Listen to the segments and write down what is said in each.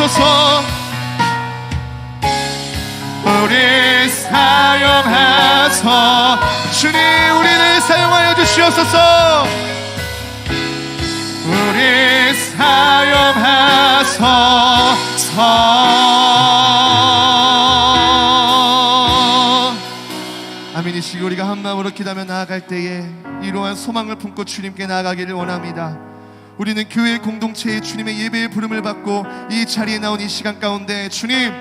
주시옵소서. 우리 사용하소. 주님 우리를 사용하여 주시옵소서. 우리 사용하소서. 아멘. 이 시기 우리가 한 마음으로 기도하며 나아갈 때에 이러한 소망을 품고 주님께 나아가기를 원합니다. 우리는 교회 공동체의 주님의 예배의 부름을 받고 이 자리에 나온 이 시간 가운데 주님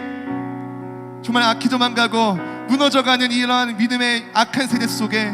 정말 악기도만 가고 무너져가는 이러한 믿음의 악한 세대 속에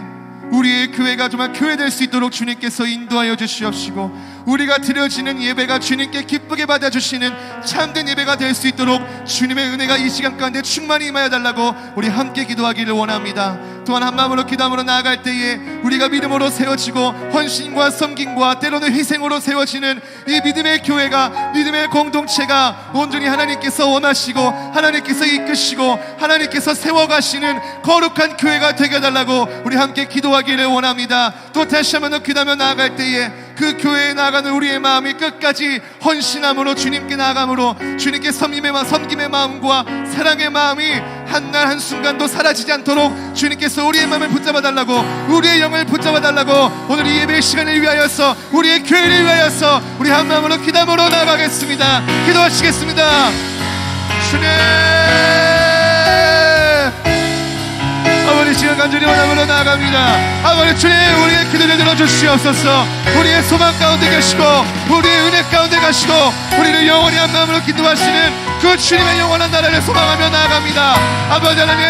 우리의 교회가 정말 교회될 수 있도록 주님께서 인도하여 주시옵시고, 우리가 드려지는 예배가 주님께 기쁘게 받아주시는 참된 예배가 될 수 있도록 주님의 은혜가 이 시간 가운데 충만히 임하여 달라고 우리 함께 기도하기를 원합니다. 또한 한 마음으로 기도함으로 나아갈 때에 우리가 믿음으로 세워지고 헌신과 섬김과 때로는 희생으로 세워지는 이 믿음의 교회가, 믿음의 공동체가 온전히 하나님께서 원하시고 하나님께서 이끄시고 하나님께서 세워가시는 거룩한 교회가 되게 해달라고 우리 함께 기도하기를 원합니다. 또 다시 한번 기도하며 나아갈 때에 그 교회에 나아가는 우리의 마음이 끝까지 헌신함으로 주님께 나아감으로 주님께 섬김의 마음과 사랑의 마음이 한날 한순간도 사라지지 않도록 주님께서 우리의 마음을 붙잡아 달라고, 우리의 영을 붙잡아 달라고 오늘 이 예배의 시간을 위하여서 우리의 교회를 위하여서 우리 한 마음으로 기도함으로 나아가겠습니다. 기도하시겠습니다. 주님 아버지 시간 간절히 원함으로 나아갑니다. 아버지 주님 우리의 기도를 들어주시옵소서. 우리의 소망 가운데 계시고 우리의 은혜 가운데 가시고 우리를 영원히 한 마음으로 기도하시는 그 주님의 영원한 나라를 소망하며 나아갑니다. 아버지 하나님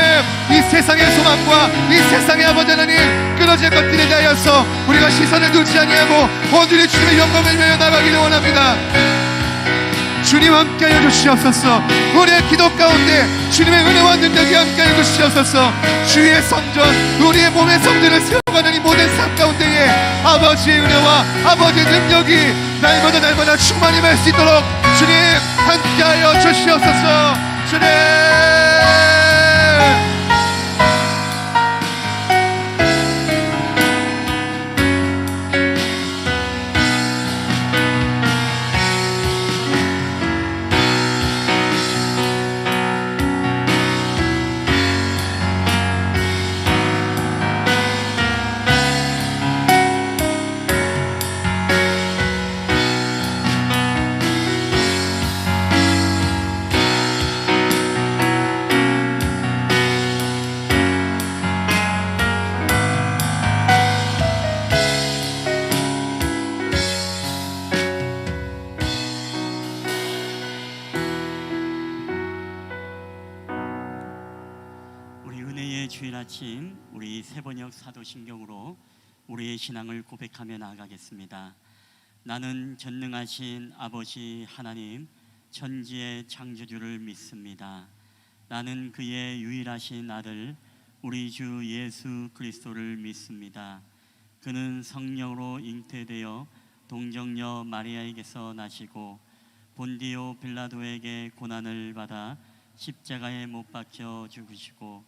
이 세상의 소망과 이 세상의 아버지 하나님 끊어질 것들에 대하여서 우리가 시선을 두지 아니하고 온전히 주님의 영광을 위하여 나가기를 원합니다. 주님 함께하여 주시옵소서. 우리의 기도 가운데 주님의 은혜와 능력이 함께하여 주시옵소서. 주의 성전, 우리의 몸의 성전을 세워가는 이 모든 삶 가운데에 아버지의 은혜와 아버지의 능력이 날마다 충만히 임할 수 있도록 주님 함께하여 주시옵소서. 주님 주일 아침 우리 세번역 사도신경으로 우리의 신앙을 고백하며 나아가겠습니다. 나는 전능하신 아버지 하나님 천지의 창조주를 믿습니다. 나는 그의 유일하신 아들 우리 주 예수 그리스도를 믿습니다. 그는 성령으로 잉태되어 동정녀 마리아에게서 나시고 본디오 빌라도에게 고난을 받아 십자가에 못 박혀 죽으시고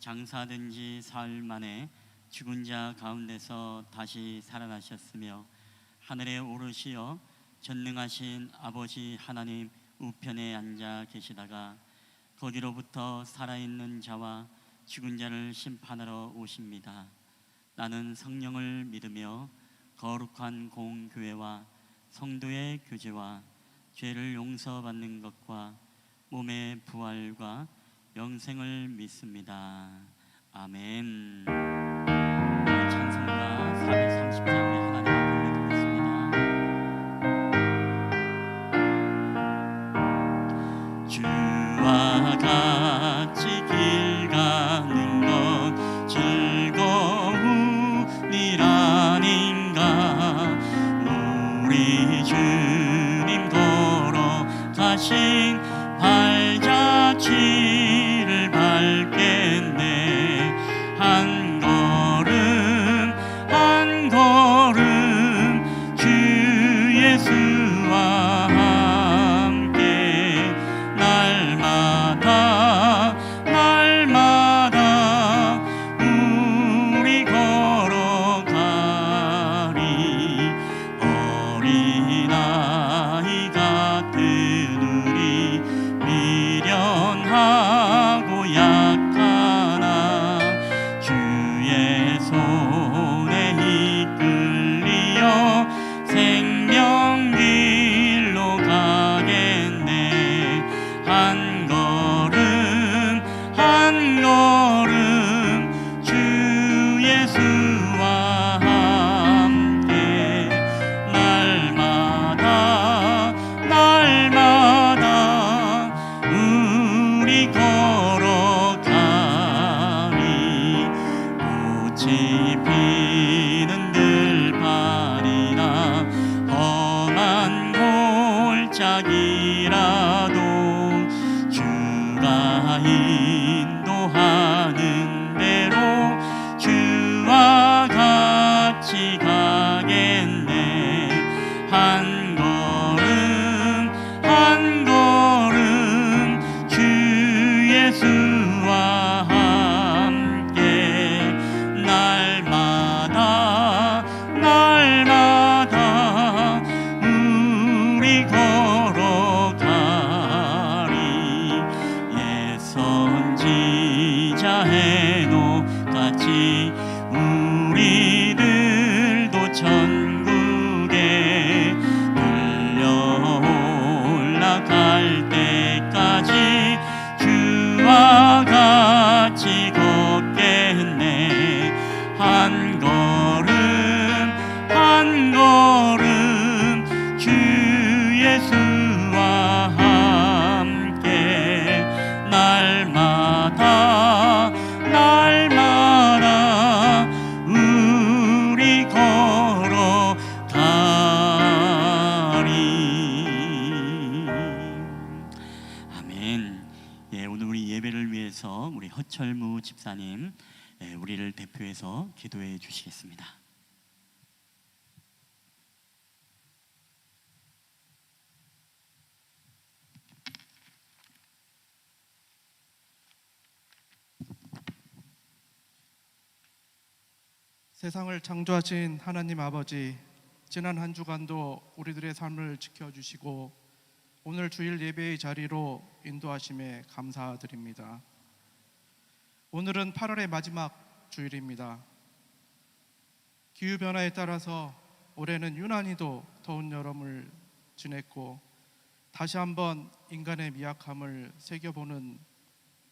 장사된 지 사흘 만에 죽은 자 가운데서 다시 살아나셨으며 하늘에 오르시어 전능하신 아버지 하나님 우편에 앉아 계시다가 거기로부터 살아있는 자와 죽은 자를 심판하러 오십니다. 나는 성령을 믿으며 거룩한 공교회와 성도의 교제와 죄를 용서받는 것과 몸의 부활과 영생을 믿습니다. 아멘. 찬송가 430장의 하나님을 불러드리겠습니다. 주와 같이 길 가는 것 즐거우니라닌가. 우리 주님 걸어가신 발자취를 밟겠네. 한 걸음 한 걸음 주 예수와 함께 날마다 연약하고 약하나 주의 손에 이끌리어 생명길로 가겠네. 한 걸음 한 걸음 주 예수와 함께 날마다 날마다 우리 걸어가리. 꽃이 피는 들판이나 험한 골짜기라도 주가 인도하는 대로 주와 같이 가겠네. 한 걸음 한 걸음 주 예수와 함께 날마다 날마다 우리 걸어가리. 옛 선지자 해노 같이 우리들도 천국에 들려 올라갈 때까지 주와 같이 걷겠네. 한 걸음 한 걸음 주 예수와 함께 날마다 날마다 우리 걸어가리. 아멘. 예, 오늘 우리 예배를 위해서 우리 허철무 집사님 우리를 대표해서 기도해 주시겠습니다. 세상을 창조하신 하나님 아버지, 지난 한 주간도 우리들의 삶을 지켜주시고 오늘 주일 예배의 자리로 인도하심에 감사드립니다. 오늘은 8월의 마지막 주일입니다. 기후변화에 따라서 올해는 유난히도 더운 여름을 지냈고 다시 한번 인간의 미약함을 새겨보는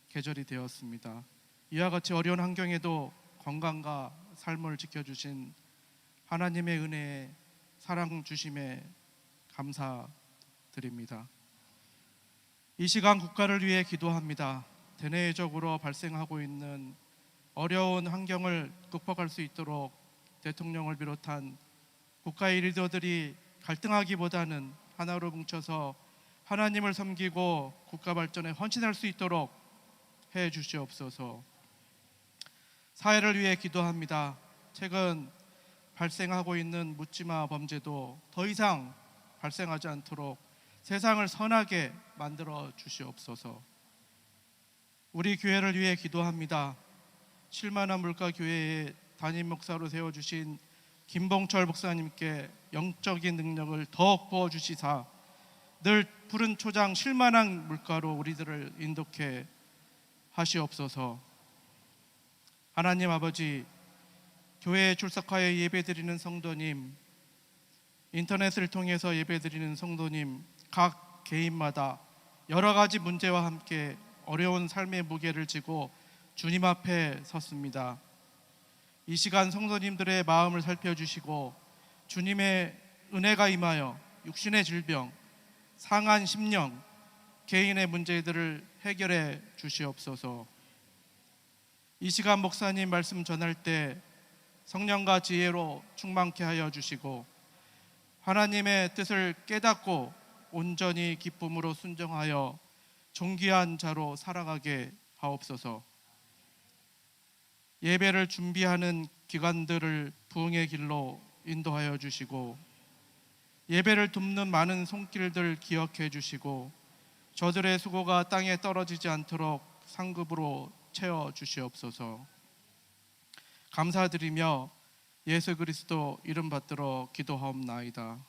계절이 되었습니다. 이와 같이 어려운 환경에도 건강과 삶을 지켜주신 하나님의 은혜에 사랑 주심에 감사드립니다. 이 시간 국가를 위해 기도합니다. 대내적으로 발생하고 있는 어려운 환경을 극복할 수 있도록 대통령을 비롯한 국가의 리더들이 갈등하기보다는 하나로 뭉쳐서 하나님을 섬기고 국가 발전에 헌신할 수 있도록 해 주시옵소서. 사회를 위해 기도합니다. 최근 발생하고 있는 묻지마 범죄도 더 이상 발생하지 않도록 세상을 선하게 만들어 주시옵소서. 우리 교회를 위해 기도합니다. 실만한 물가교회의 담임 목사로 세워주신 김봉철 목사님께 영적인 능력을 더욱 부어주시사 늘 푸른 초장 실만한 물가로 우리들을 인도케 하시옵소서. 하나님 아버지, 교회에 출석하여 예배드리는 성도님, 인터넷을 통해서 예배드리는 성도님, 각 개인마다 여러 가지 문제와 함께 어려운 삶의 무게를 지고 주님 앞에 섰습니다. 이 시간 성도님들의 마음을 살펴주시고 주님의 은혜가 임하여 육신의 질병, 상한 심령, 개인의 문제들을 해결해 주시옵소서. 이 시간 목사님 말씀 전할 때 성령과 지혜로 충만케 하여 주시고 하나님의 뜻을 깨닫고 온전히 기쁨으로 순종하여 존귀한 자로 살아가게 하옵소서. 예배를 준비하는 기관들을 부흥의 길로 인도하여 주시고 예배를 돕는 많은 손길들 기억해 주시고 저들의 수고가 땅에 떨어지지 않도록 상급으로 채워 주시옵소서. 감사드리며 예수 그리스도 이름 받들어 기도하옵나이다.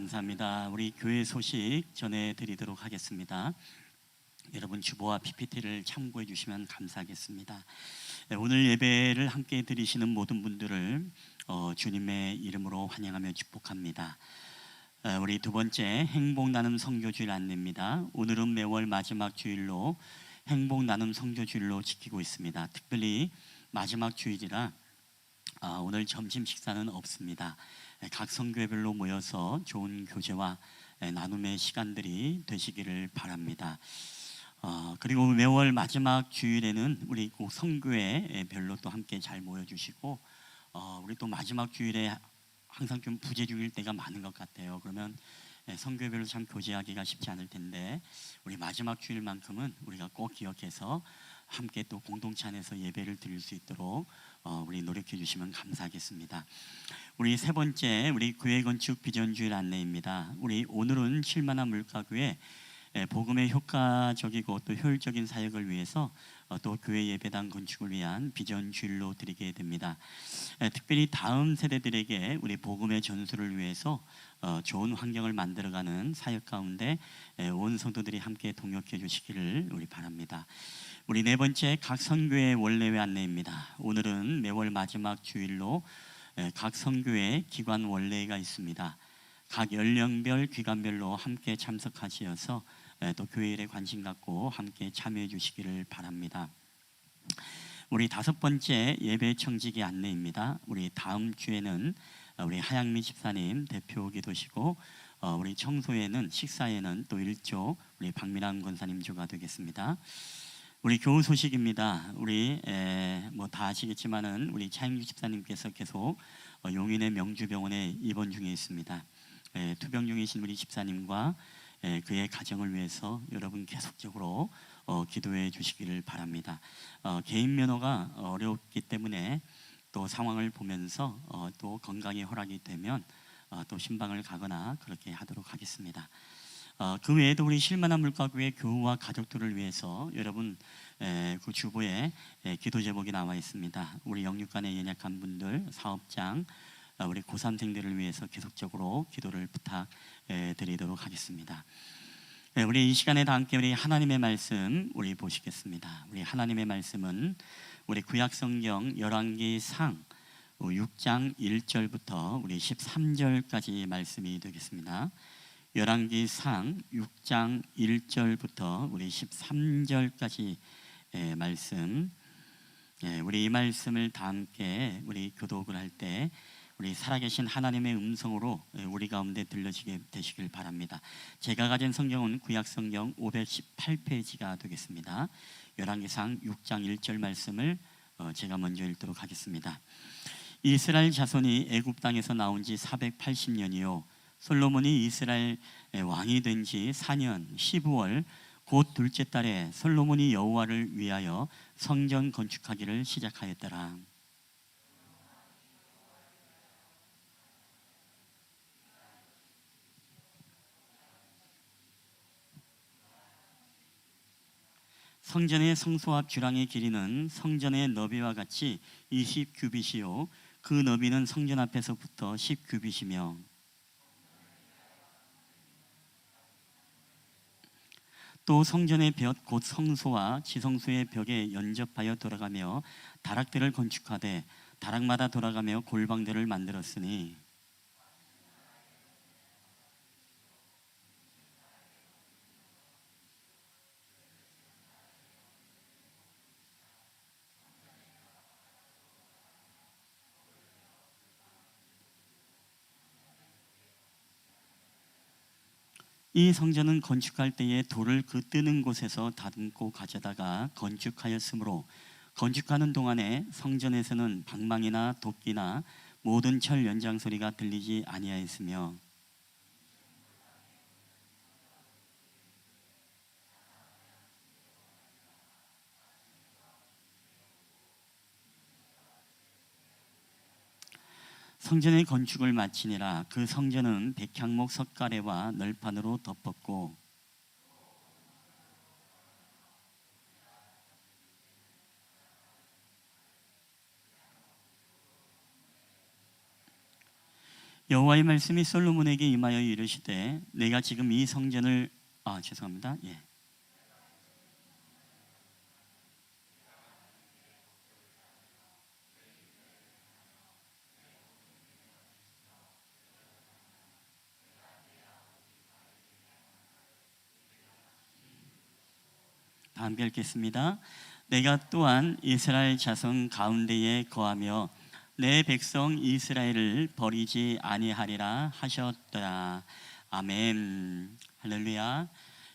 감사합니다. 우리 교회 소식 전해드리도록 하겠습니다. 여러분 주보와 PPT를 참고해 주시면 감사하겠습니다. 오늘 예배를 함께 드리시는 모든 분들을 주님의 이름으로 환영하며 축복합니다. 우리 두 번째 행복 나눔 선교주일 안내입니다. 오늘은 매월 마지막 주일로 행복 나눔 선교주일로 지키고 있습니다. 특별히 마지막 주일이라 오늘 점심 식사는 없습니다. 각 선교회별로 모여서 좋은 교제와 나눔의 시간들이 되시기를 바랍니다. 그리고 매월 마지막 주일에는 우리 꼭 선교회별로 또 함께 잘 모여주시고 우리 또 마지막 주일에 항상 좀 부재 중일 때가 많은 것 같아요. 그러면 선교별로 참 교제하기가 쉽지 않을 텐데 우리 마지막 주일만큼은 우리가 꼭 기억해서 함께 또 공동체 안에서 예배를 드릴 수 있도록 우리 노력해 주시면 감사하겠습니다. 우리 세 번째 우리 교회 건축 비전주일 안내입니다. 우리 오늘은 쉴만한 물가교회 복음의 효과적이고 또 효율적인 사역을 위해서 또 교회 예배당 건축을 위한 비전 주일로 드리게 됩니다. 특별히 다음 세대들에게 우리 복음의 전수를 위해서 좋은 환경을 만들어가는 사역 가운데 온 성도들이 함께 동역해 주시기를 우리 바랍니다. 우리 네 번째 각 선교회 원례회 안내입니다. 오늘은 매월 마지막 주일로 각 선교회 기관 원례회가 있습니다. 각 연령별 기관별로 함께 참석하시어서 또 교회 일에 관심 갖고 함께 참여해 주시기를 바랍니다. 우리 다섯 번째 예배 청지기 안내입니다. 우리 다음 주에는 우리 하양미 집사님 대표 기도시고 우리 청소에는 식사에는 또 일조 우리 박민환 권사님 조가 되겠습니다. 우리 교우 소식입니다. 우리 뭐 다 아시겠지만은 우리 차영규 집사님께서 계속 용인의 명주병원에 입원 중에 있습니다. 투병 중이신 우리 집사님과 그의 가정을 위해서 여러분 계속적으로 기도해 주시기를 바랍니다. 개인 면허가 어렵기 때문에 또 상황을 보면서 또 건강이 허락이 되면 또 신방을 가거나 그렇게 하도록 하겠습니다. 그 외에도 우리 쉴만한 물가교회 교우와 가족들을 위해서 여러분 그 주보에 기도 제목이 나와 있습니다. 우리 영육간에 연약한 분들, 사업장, 우리 고3생들을 위해서 계속적으로 기도를 부탁드리도록 하겠습니다. 우리 이 시간에 다 함께 우리 하나님의 말씀 우리 보시겠습니다. 우리 하나님의 말씀은 우리 구약성경 열왕기상 6장 1절부터 우리 13절까지 말씀이 되겠습니다. 열왕기상 6장 1절부터 우리 13절까지 말씀, 우리 이 말씀을 다 함께 우리 교독을 할 때 우리 살아계신 하나님의 음성으로 우리 가운데 들려지게 되시길 바랍니다. 제가 가진 성경은 구약성경 518페이지가 되겠습니다. 열왕기상 6장 1절 말씀을 제가 먼저 읽도록 하겠습니다. 이스라엘 자손이 애굽 땅에서 나온 지 480년이요 솔로몬이 이스라엘 왕이 된 지 4년 12월 곧 둘째 달에 솔로몬이 여호와를 위하여 성전 건축하기를 시작하였더라. 성전의 성소앞 주랑의 길이는 성전의 너비와 같이 20규빗이요 그 너비는 성전 앞에서부터 10규빗이며 또 성전의 벽 곧 성소와 지성소의 벽에 연접하여 돌아가며 다락들을 건축하되 다락마다 돌아가며 골방들을 만들었으니 이 성전은 건축할 때에 돌을 그 뜨는 곳에서 다듬고 가져다가 건축하였으므로 건축하는 동안에 성전에서는 방망이나 도끼나 모든 철 연장 소리가 들리지 아니하였으며 성전의 건축을 마치니라. 그 성전은 백향목 석가래와 널판으로 덮었고 여호와의 말씀이 솔로몬에게 임하여 이르시되 내가 지금 이 성전을 죄송합니다. 예. 다 함께 읽겠습니다. 내가 또한 이스라엘 자손 가운데에 거하며 내 백성 이스라엘을 버리지 아니하리라 하셨더라. 아멘. 할렐루야.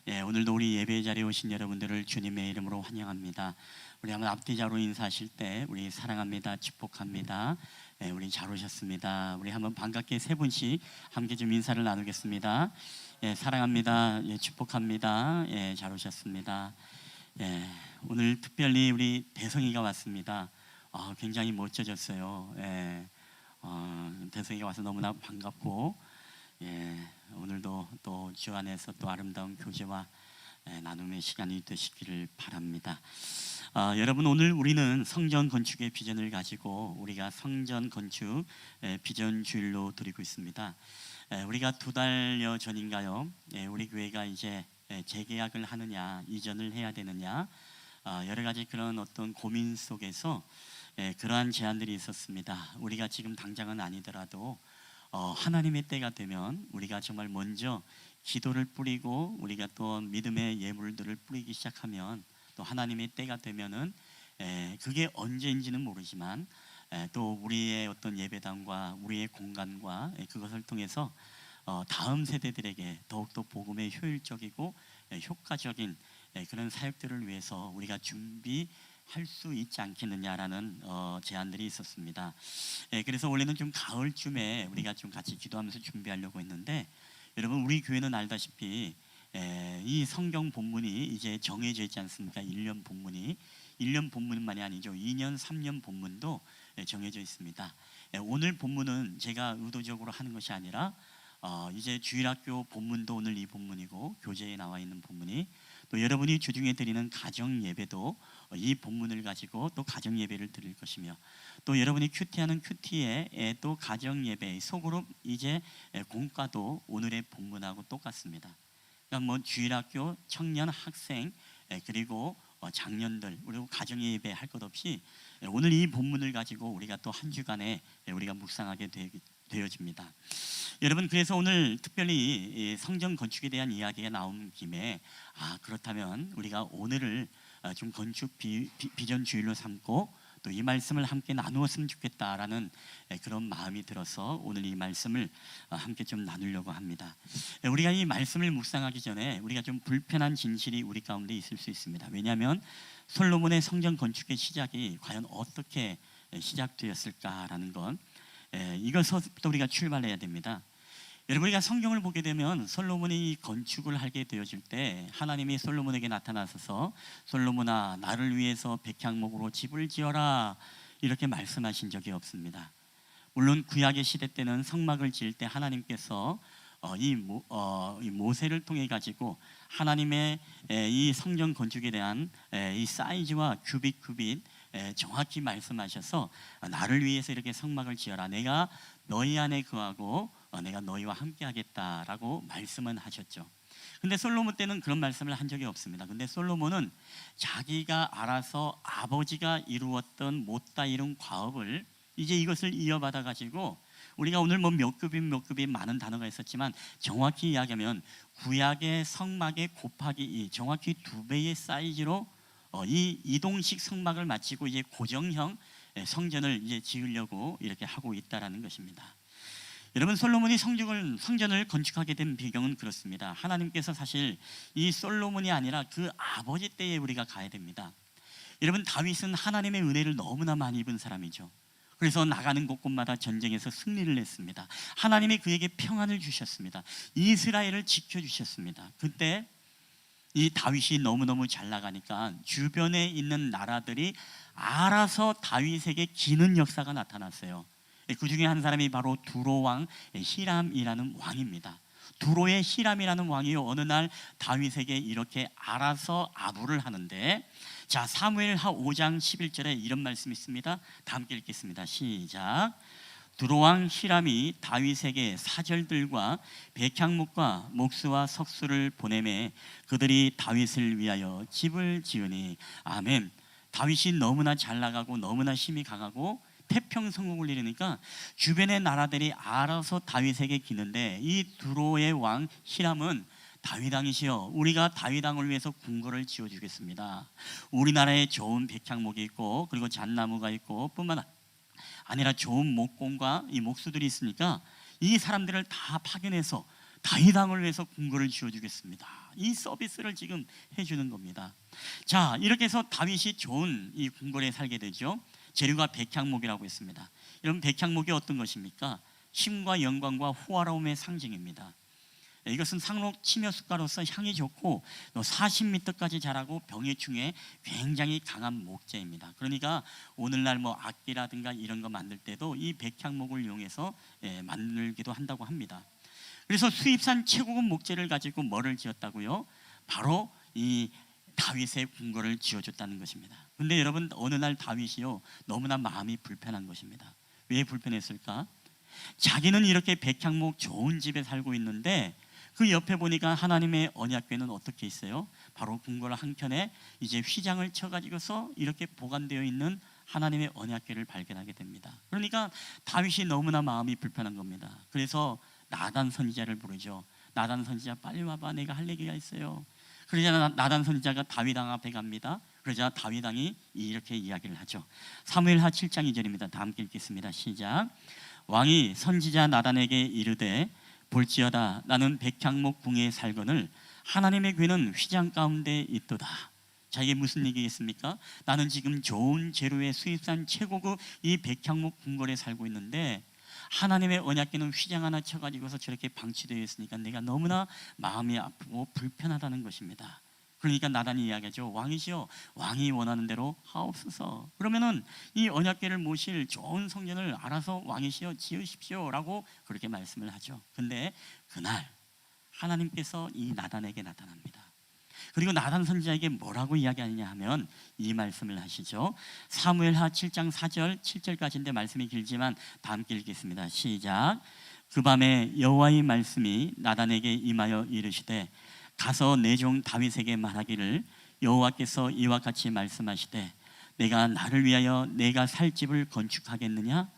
예, 오늘도 우리 예배 자리에 오신 여러분들을 주님의 이름으로 환영합니다. 우리 한번 앞뒤자로 인사하실 때 우리 사랑합니다, 축복합니다. 예, 우리 잘 오셨습니다. 우리 한번 반갑게 세 분씩 함께 좀 인사를 나누겠습니다. 예, 사랑합니다. 예, 축복합니다. 예, 잘 오셨습니다. 예, 오늘 특별히 우리 대성이가 왔습니다. 굉장히 멋져졌어요. 예, 대성이가 와서 너무나 반갑고, 예, 오늘도 또 주 안에서 또 아름다운 교제와 나눔의 시간이 되시기를 바랍니다. 여러분, 오늘 우리는 성전 건축의 비전을 가지고 우리가 성전 건축 비전 주일로 드리고 있습니다. 우리가 2달여 전인가요? 우리 교회가 이제 재계약을 하느냐, 이전을 해야 되느냐, 여러 가지 그런 어떤 고민 속에서 그러한 제안들이 있었습니다. 우리가 지금 당장은 아니더라도 하나님의 때가 되면 우리가 정말 먼저 기도를 뿌리고 우리가 또 믿음의 예물들을 뿌리기 시작하면 또 하나님의 때가 되면은 그게 언제인지는 모르지만 또 우리의 어떤 예배당과 우리의 공간과 그것을 통해서 다음 세대들에게 더욱더 복음의 효율적이고 효과적인 그런 사역들을 위해서 우리가 준비할 수 있지 않겠느냐라는 제안들이 있었습니다. 그래서 원래는 좀 가을쯤에 우리가 좀 같이 기도하면서 준비하려고 했는데, 여러분 우리 교회는 알다시피 이 성경 본문이 이제 정해져 있지 않습니까? 1년 본문이 1년 본문만이 아니죠. 2년, 3년 본문도 정해져 있습니다. 오늘 본문은 제가 의도적으로 하는 것이 아니라 이제 주일학교 본문도 오늘 이 본문이고, 교재에 나와 있는 본문이 또 여러분이 주중에 드리는 가정 예배도 이 본문을 가지고 또 가정 예배를 드릴 것이며, 또 여러분이 큐티하는 큐티에 또 가정 예배 소그룹 이제 공과도 오늘의 본문하고 똑같습니다. 그러니까 뭐 주일학교, 청년, 학생 그리고 장년들, 그리고 가정 예배 할 것 없이 오늘 이 본문을 가지고 우리가 또 한 주간에 우리가 묵상하게 되어집니다. 여러분, 그래서 오늘 특별히 성전 건축에 대한 이야기가 나온 김에 그렇다면 우리가 오늘을 좀 건축 비전 주일로 삼고 또 이 말씀을 함께 나누었으면 좋겠다라는 그런 마음이 들어서 오늘 이 말씀을 함께 좀 나누려고 합니다. 우리가 이 말씀을 묵상하기 전에 우리가 좀 불편한 진실이 우리 가운데 있을 수 있습니다. 왜냐하면 솔로몬의 성전 건축의 시작이 과연 어떻게 시작되었을까라는 건 이것부터 우리가 출발해야 됩니다. 여러분, 우리가 성경을 보게 되면 솔로몬이 건축을 하게 되어질 때 하나님이 솔로몬에게 나타나셔서 솔로몬아, 나를 위해서 백향목으로 집을 지어라 이렇게 말씀하신 적이 없습니다. 물론 구약의 시대 때는 성막을 지을 때 하나님께서 이 모세를 통해 가지고 하나님의 이 성전 건축에 대한 이 사이즈와 규빗 정확히 말씀하셔서 나를 위해서 이렇게 성막을 지어라, 내가 너희 안에 거하고 내가 너희와 함께 하겠다라고 말씀은 하셨죠. 근데 솔로몬 때는 그런 말씀을 한 적이 없습니다. 근데 솔로몬은 자기가 알아서 아버지가 이루었던 못다 이룬 과업을 이제 이것을 이어받아 가지고, 우리가 오늘 뭐 몇 급이 많은 단어가 있었지만 정확히 이야기하면 구약의 성막의 곱하기 2, 정확히 2배의 사이즈로 이 이동식 성막을 마치고 이제 고정형 성전을 이제 지으려고 이렇게 하고 있다라는 것입니다. 여러분, 솔로몬이 성전을 건축하게 된 배경은 그렇습니다. 하나님께서 사실 이 솔로몬이 아니라 그 아버지 때에 우리가 가야 됩니다. 여러분, 다윗은 하나님의 은혜를 너무나 많이 입은 사람이죠. 그래서 나가는 곳곳마다 전쟁에서 승리를 했습니다. 하나님이 그에게 평안을 주셨습니다. 이스라엘을 지켜주셨습니다. 그때 이 다윗이 너무너무 잘 나가니까 주변에 있는 나라들이 알아서 다윗에게 기는 역사가 나타났어요. 그 중에 한 사람이 바로 두로 왕 히람이라는 왕입니다. 두로의 히람이라는 왕이 어느 날 다윗에게 이렇게 알아서 아부를 하는데, 자, 사무엘하 5장 11절에 이런 말씀이 있습니다. 다 함께 읽겠습니다. 시작. 두로왕 히람이 다윗에게 사절들과 백향목과 목수와 석수를 보내매 그들이 다윗을 위하여 집을 지으니. 아멘. 다윗이 너무나 잘 나가고 너무나 힘이 강하고 태평성국을 이루니까 주변의 나라들이 알아서 다윗에게 기는데, 이 두로의 왕 히람은 다윗 왕이시여, 우리가 다윗 왕을 위해서 궁궐을 지어주겠습니다. 우리나라에 좋은 백향목이 있고 그리고 잣나무가 있고 뿐만 아니라 좋은 목공과 이 목수들이 있으니까 이 사람들을 다 파견해서 다윗 왕을 위해서 궁궐을 지어주겠습니다. 이 서비스를 지금 해주는 겁니다. 자, 이렇게 해서 다윗이 좋은 이 궁궐에 살게 되죠. 재료가 백향목이라고 했습니다. 여러분, 백향목이 어떤 것입니까? 힘과 영광과 호화로움의 상징입니다. 이것은 상록 침여수가로서 향이 좋고 40m까지 자라고 병해충에 굉장히 강한 목재입니다. 그러니까 오늘날 뭐 악기라든가 이런 거 만들 때도 이 백향목을 이용해서 만들기도 한다고 합니다. 그래서 수입산 최고급 목재를 가지고 뭐를 지었다고요? 바로 이 다윗의 궁궐을 지어줬다는 것입니다. 근데 여러분, 어느 날 다윗이요 너무나 마음이 불편한 것입니다. 왜 불편했을까? 자기는 이렇게 백향목 좋은 집에 살고 있는데 그 옆에 보니까 하나님의 언약궤는 어떻게 있어요? 바로 궁궐 한켠에 이제 휘장을 쳐가지고서 이렇게 보관되어 있는 하나님의 언약궤를 발견하게 됩니다. 그러니까 다윗이 너무나 마음이 불편한 겁니다. 그래서 나단 선지자를 부르죠. 나단 선지자, 빨리 와봐, 내가 할 얘기가 있어요. 그러자 나단 선지자가 다윗 왕 앞에 갑니다. 그러자 다윗 왕이 이렇게 이야기를 하죠. 사무엘하 7장 2절입니다. 다 함께 읽겠습니다. 시작. 왕이 선지자 나단에게 이르되, 볼지어다 나는 백향목 궁에 살거늘 하나님의 궤는 휘장 가운데 있도다. 자, 이게 무슨 얘기겠습니까? 나는 지금 좋은 재료의 수입산 최고급 이 백향목 궁궐에 살고 있는데 하나님의 언약궤는 휘장 하나 쳐가지고서 저렇게 방치되어 있으니까 내가 너무나 마음이 아프고 불편하다는 것입니다. 그러니까 나단이 이야기하죠. 왕이시여, 왕이 원하는 대로 하옵소서. 그러면은 이 언약궤를 모실 좋은 성전을 알아서 왕이시여 지으십시오 라고 그렇게 말씀을 하죠. 근데 그날 하나님께서 이 나단에게 나타납니다. 그리고 나단 선지자에게 뭐라고 이야기하느냐 하면 이 말씀을 하시죠. 사무엘하 7장 4절 7절까지인데 말씀이 길지만 다 함께 읽겠습니다. 시작. 그 밤에 여호와의 말씀이 나단에게 임하여 이르시되, 가서 내 종 다윗에게 말하기를, 여호와께서 이와 같이 말씀하시되, 내가 나를 위하여 내가 살 집을 건축하겠느냐?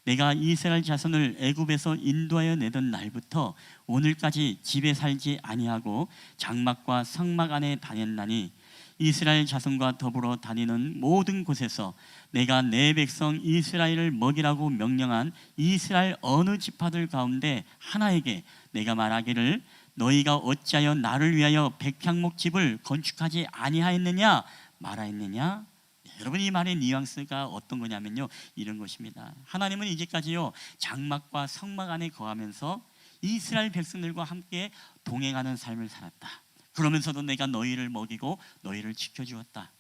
내가 이스라엘 자손을 애굽에서 인도하여 내던 날부터 오늘까지 집에 살지 아니하고 장막과 성막 안에 다녔나니, 이스라엘 자손과 더불어 다니는 모든 곳에서 내가 내 백성 이스라엘을 먹이라고 명령한 이스라엘 어느 지파들 가운데 하나에게 내가 말하기를, 너희가 어찌하여 나를 위하여 백향목 집을 건축하지 아니하였느냐 말하였느냐? 여러분, 이 말의 뉘앙스가 어떤 거냐면요, 이런 것입니다. 하나님은 이제까지요 장막과 성막 안에 거하면서 이스라엘 백성들과 함께 동행하는 삶을 살았다. 그러면서도 내가 너희를 먹이고 너희를 지켜주었다.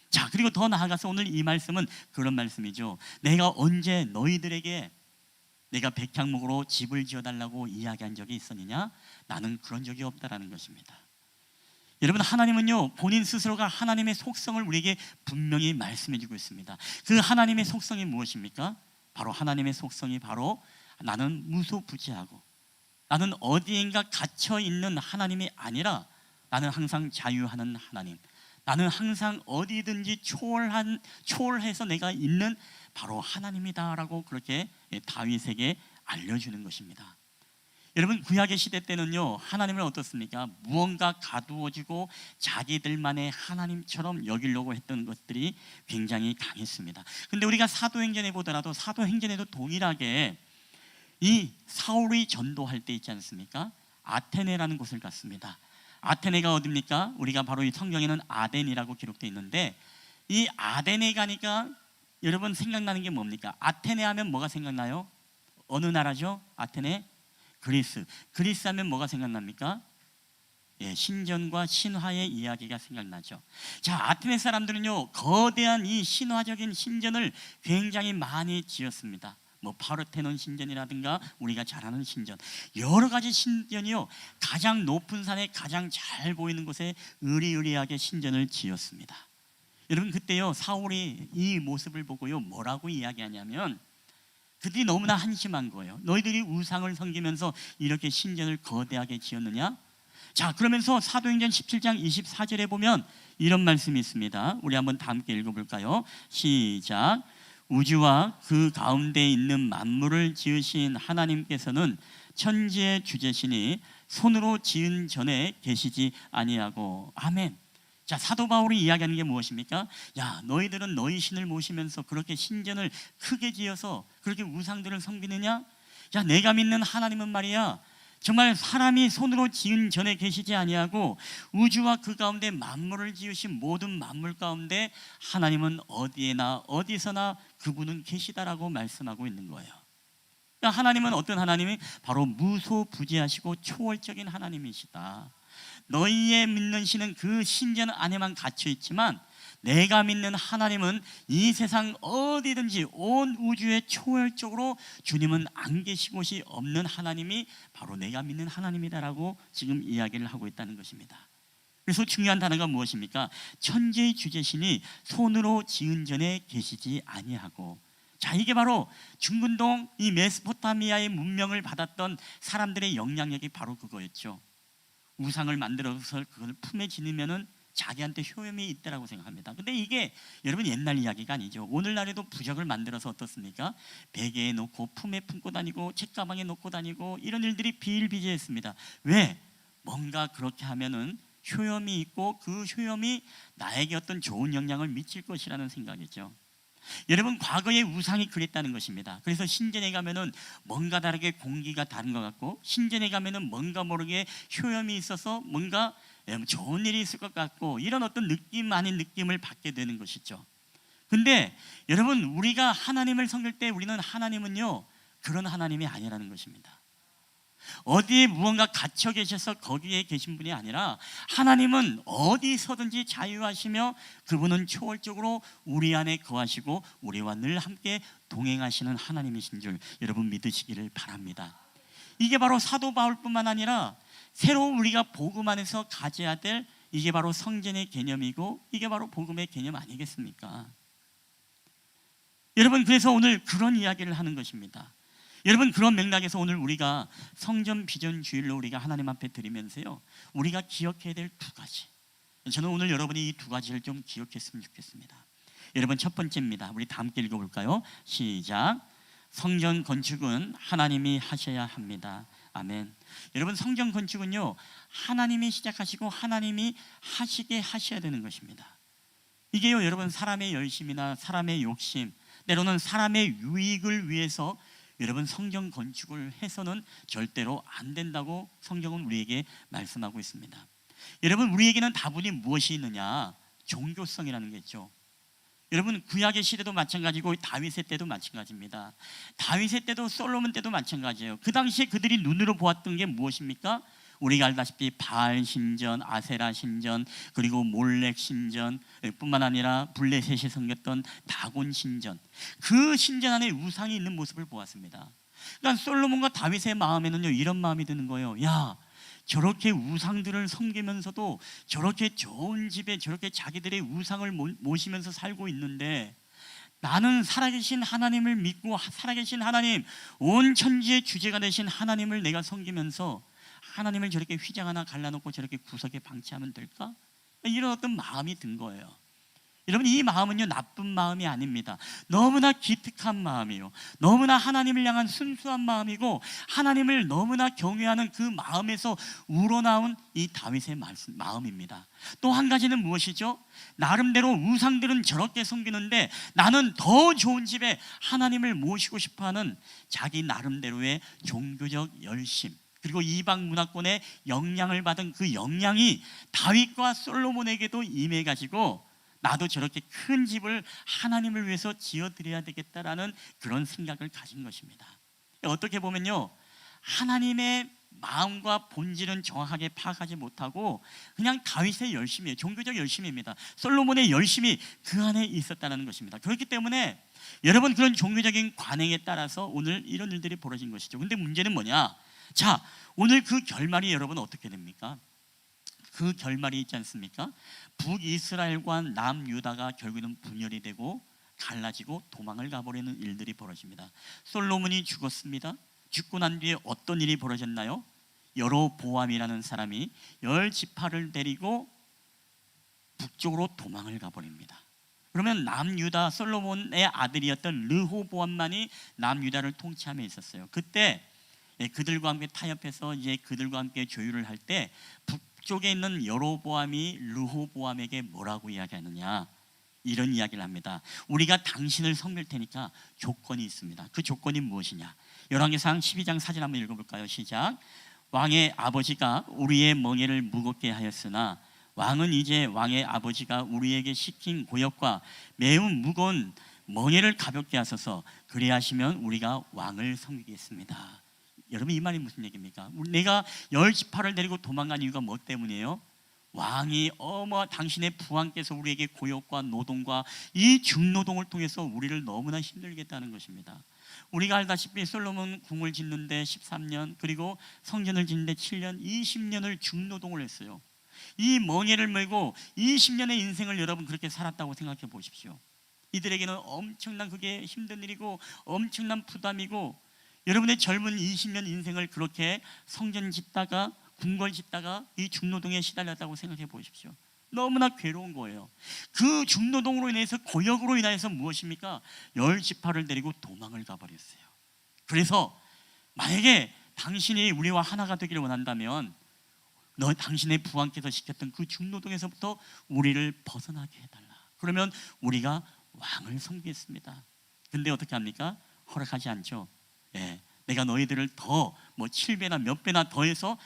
자, 그리고 더 나아가서 오늘 이 말씀은 그런 말씀이죠. 내가 언제 너희들에게 내가 백향목으로 집을 지어달라고 이야기한 적이 있었느냐? 나는 그런 적이 없다라는 것입니다. 여러분, 하나님은요 본인 스스로가 하나님의 속성을 우리에게 분명히 말씀해 주고 있습니다. 그 하나님의 속성이 무엇입니까? 바로 하나님의 속성이 바로 나는 무소부지하고 나는 어디엔가 갇혀 있는 하나님이 아니라 나는 항상 자유하는 하나님, 나는 항상 어디든지 초월해서 내가 있는 바로 하나님이다라고 그렇게 다윗에게 알려주는 것입니다. 여러분, 구약의 시대 때는요 하나님을 어떻습니까? 무언가 가두어지고 자기들만의 하나님처럼 여기려고 했던 것들이 굉장히 강했습니다. 근데 우리가 사도행전에 보더라도 사도행전에도 동일하게 이 사울이 전도할 때 있지 않습니까? 아테네라는 곳을 갔습니다. 아테네가 어디입니까? 우리가 바로 이 성경에는 아덴이라고 기록되어 있는데, 이 아덴에 가니까 여러분 생각나는 게 뭡니까? 아테네 하면 뭐가 생각나요? 어느 나라죠? 아테네? 그리스 하면 뭐가 생각납니까? 예, 신전과 신화의 이야기가 생각나죠. 자, 아테네 사람들은요 거대한 이 신화적인 신전을 굉장히 많이 지었습니다. 뭐 파르테논 신전이라든가 우리가 잘 아는 신전, 여러 가지 신전이요 가장 높은 산에 가장 잘 보이는 곳에 으리으리하게 신전을 지었습니다. 여러분, 그때요 사울이 이 모습을 보고요 뭐라고 이야기하냐면, 그들이 너무나 한심한 거예요. 너희들이 우상을 섬기면서 이렇게 신전을 거대하게 지었느냐? 자, 그러면서 사도행전 17장 24절에 보면 이런 말씀이 있습니다. 우리 한번 다 함께 읽어볼까요? 시작. 우주와 그 가운데 있는 만물을 지으신 하나님께서는 천지의 주제시니 손으로 지은 전에 계시지 아니하고. 아멘. 자, 사도 바울이 이야기하는 게 무엇입니까? 야, 너희들은 너희 신을 모시면서 그렇게 신전을 크게 지어서 그렇게 우상들을 섬기느냐? 야, 내가 믿는 하나님은 말이야, 정말 사람이 손으로 지은 전에 계시지 아니하고 우주와 그 가운데 만물을 지으신 모든 만물 가운데 하나님은 어디에나 어디서나 그분은 계시다라고 말씀하고 있는 거예요. 그러니까 하나님은 어떤 하나님이? 바로 무소부지하시고 초월적인 하나님이시다. 너희의 믿는 신은 그 신전 안에만 갇혀 있지만 내가 믿는 하나님은 이 세상 어디든지 온 우주에 초월적으로 주님은 안 계신 곳이 없는 하나님이 바로 내가 믿는 하나님이다라고 지금 이야기를 하고 있다는 것입니다. 그래서 중요한 단어가 무엇입니까? 천지의 주제신이 손으로 지은 전에 계시지 아니하고. 자, 이게 바로 중근동 이 메소포타미아의 문명을 받았던 사람들의 영향력이 바로 그거였죠. 우상을 만들어서 그걸 품에 지니면은 자기한테 효험이 있다라고 생각합니다. 근데 이게 여러분 옛날 이야기가 아니죠. 오늘날에도 부적을 만들어서 어떻습니까? 베개에 놓고 품에 품고 다니고 책가방에 놓고 다니고 이런 일들이 비일비재했습니다. 왜? 뭔가 그렇게 하면은 효험이 있고 그 효험이 나에게 어떤 좋은 영향을 미칠 것이라는 생각이죠. 여러분, 과거의 우상이 그랬다는 것입니다. 그래서 신전에 가면은 뭔가 다르게 공기가 다른 것 같고, 신전에 가면은 뭔가 모르게 효험이 있어서 뭔가 좋은 일이 있을 것 같고, 이런 어떤 느낌 아닌 느낌을 받게 되는 것이죠. 근데 여러분, 우리가 하나님을 섬길 때 우리는 하나님은요 그런 하나님이 아니라는 것입니다. 어디에 무언가 갇혀 계셔서 거기에 계신 분이 아니라 하나님은 어디서든지 자유하시며 그분은 초월적으로 우리 안에 거하시고 우리와 늘 함께 동행하시는 하나님이신 줄 여러분 믿으시기를 바랍니다. 이게 바로 사도 바울뿐만 아니라 새로 우리가 복음 안에서 가져야 될 이게 바로 성전의 개념이고 이게 바로 복음의 개념 아니겠습니까? 여러분, 그래서 오늘 그런 이야기를 하는 것입니다. 여러분, 그런 맥락에서 오늘 우리가 성전 비전 주일로 우리가 하나님 앞에 드리면서요 우리가 기억해야 될 두 가지, 저는 오늘 여러분이 이 두 가지를 좀 기억했으면 좋겠습니다. 여러분, 첫 번째입니다. 우리 다 함께 읽어볼까요? 시작. 성전 건축은 하나님이 하셔야 합니다. 아멘. 여러분, 성전 건축은요 하나님이 시작하시고 하나님이 하시게 하셔야 되는 것입니다. 이게요 여러분, 사람의 열심이나 사람의 욕심, 때로는 사람의 유익을 위해서 여러분 성전 건축을 해서는 절대로 안 된다고 성경은 우리에게 말씀하고 있습니다. 여러분, 우리에게는 다분히 무엇이 있느냐? 종교성이라는 게 있죠. 여러분, 구약의 시대도 마찬가지고 다윗의 때도 마찬가지입니다. 다윗의 때도 솔로몬 때도 마찬가지예요. 그 당시에 그들이 눈으로 보았던 게 무엇입니까? 우리가 알다시피 바알 신전, 아세라 신전, 그리고 몰렉 신전 뿐만 아니라 블레셋이 섬겼던 다곤 신전, 그 신전 안에 우상이 있는 모습을 보았습니다. 그러니까 솔로몬과 다윗의 마음에는요 이런 마음이 드는 거예요. 야, 저렇게 우상들을 섬기면서도 저렇게 좋은 집에 저렇게 자기들의 우상을 모시면서 살고 있는데 나는 살아계신 하나님을 믿고 살아계신 하나님, 온 천지의 주제가 되신 하나님을 내가 섬기면서 하나님을 저렇게 휘장 하나 갈라놓고 저렇게 구석에 방치하면 될까? 이런 어떤 마음이 든 거예요. 여러분, 이 마음은요 나쁜 마음이 아닙니다. 너무나 기특한 마음이에요. 너무나 하나님을 향한 순수한 마음이고 하나님을 너무나 경외하는 그 마음에서 우러나온 이 다윗의 마음입니다. 또 한 가지는 무엇이죠? 나름대로 우상들은 저렇게 섬기는데 나는 더 좋은 집에 하나님을 모시고 싶어하는 자기 나름대로의 종교적 열심, 그리고 이방 문화권의 영향을 받은 그 영향이 다윗과 솔로몬에게도 임해가지고 나도 저렇게 큰 집을 하나님을 위해서 지어드려야 되겠다라는 그런 생각을 가진 것입니다. 어떻게 보면요 하나님의 마음과 본질은 정확하게 파악하지 못하고 그냥 다윗의 열심이에요. 종교적 열심입니다. 솔로몬의 열심이 그 안에 있었다는 것입니다. 그렇기 때문에 여러분, 그런 종교적인 관행에 따라서 오늘 이런 일들이 벌어진 것이죠. 근데 문제는 뭐냐? 자, 오늘 그 결말이 여러분 어떻게 됩니까? 그 결말이 있지 않습니까? 북이스라엘과 남유다가 결국은 분열이 되고 갈라지고 도망을 가버리는 일들이 벌어집니다. 솔로몬이 죽었습니다. 죽고 난 뒤에 어떤 일이 벌어졌나요? 여로보암이라는 사람이 10지파를 데리고 북쪽으로 도망을 가버립니다. 그러면 남유다 솔로몬의 아들이었던 르호보암만이 남유다를 통치함에 있었어요. 그때 그들과 함께 타협해서 이제 그들과 함께 조율을 할 때 북쪽에 있는 여로보암이 르호보암에게 뭐라고 이야기하느냐, 이런 이야기를 합니다. 우리가 당신을 섬길 테니까 조건이 있습니다. 그 조건이 무엇이냐? 열왕기상 12장 사절 한번 읽어볼까요? 시작. 왕의 아버지가 우리의 멍에를 무겁게 하였으나 왕은 이제 왕의 아버지가 우리에게 시킨 고역과 매우 무거운 멍에를 가볍게 하소서. 그래 하시면 우리가 왕을 섬기겠습니다. 여러분, 이 말이 무슨 얘기입니까? 내가 10지파를 데리고 도망간 이유가 뭐 때문이에요? 왕이 당신의 부왕께서 우리에게 고역과 노동과 이 중노동을 통해서 우리를 너무나 힘들게 했다는 것입니다. 우리가 알다시피 솔로몬 궁을 짓는데 13년, 그리고 성전을 짓는데 7년, 20년을 중노동을 했어요. 이 멍에를 메고 20년의 인생을 여러분 그렇게 살았다고 생각해 보십시오. 이들에게는 엄청난 그게 힘든 일이고 엄청난 부담이고, 여러분의 젊은 20년 인생을 그렇게 성전 짓다가 궁궐 짓다가 이 중노동에 시달렸다고 생각해 보십시오. 너무나 괴로운 거예요. 그 중노동으로 인해서, 고역으로 인해서 무엇입니까? 10지파를 데리고 도망을 가버렸어요. 그래서 만약에 당신이 우리와 하나가 되기를 원한다면 당신의 부왕께서 시켰던 그 중노동에서부터 우리를 벗어나게 해달라. 그러면 우리가 왕을 섬기겠습니다. 근데 어떻게 합니까? 허락하지 않죠. 내가 너희들을 더 7배나 몇 배나 더해서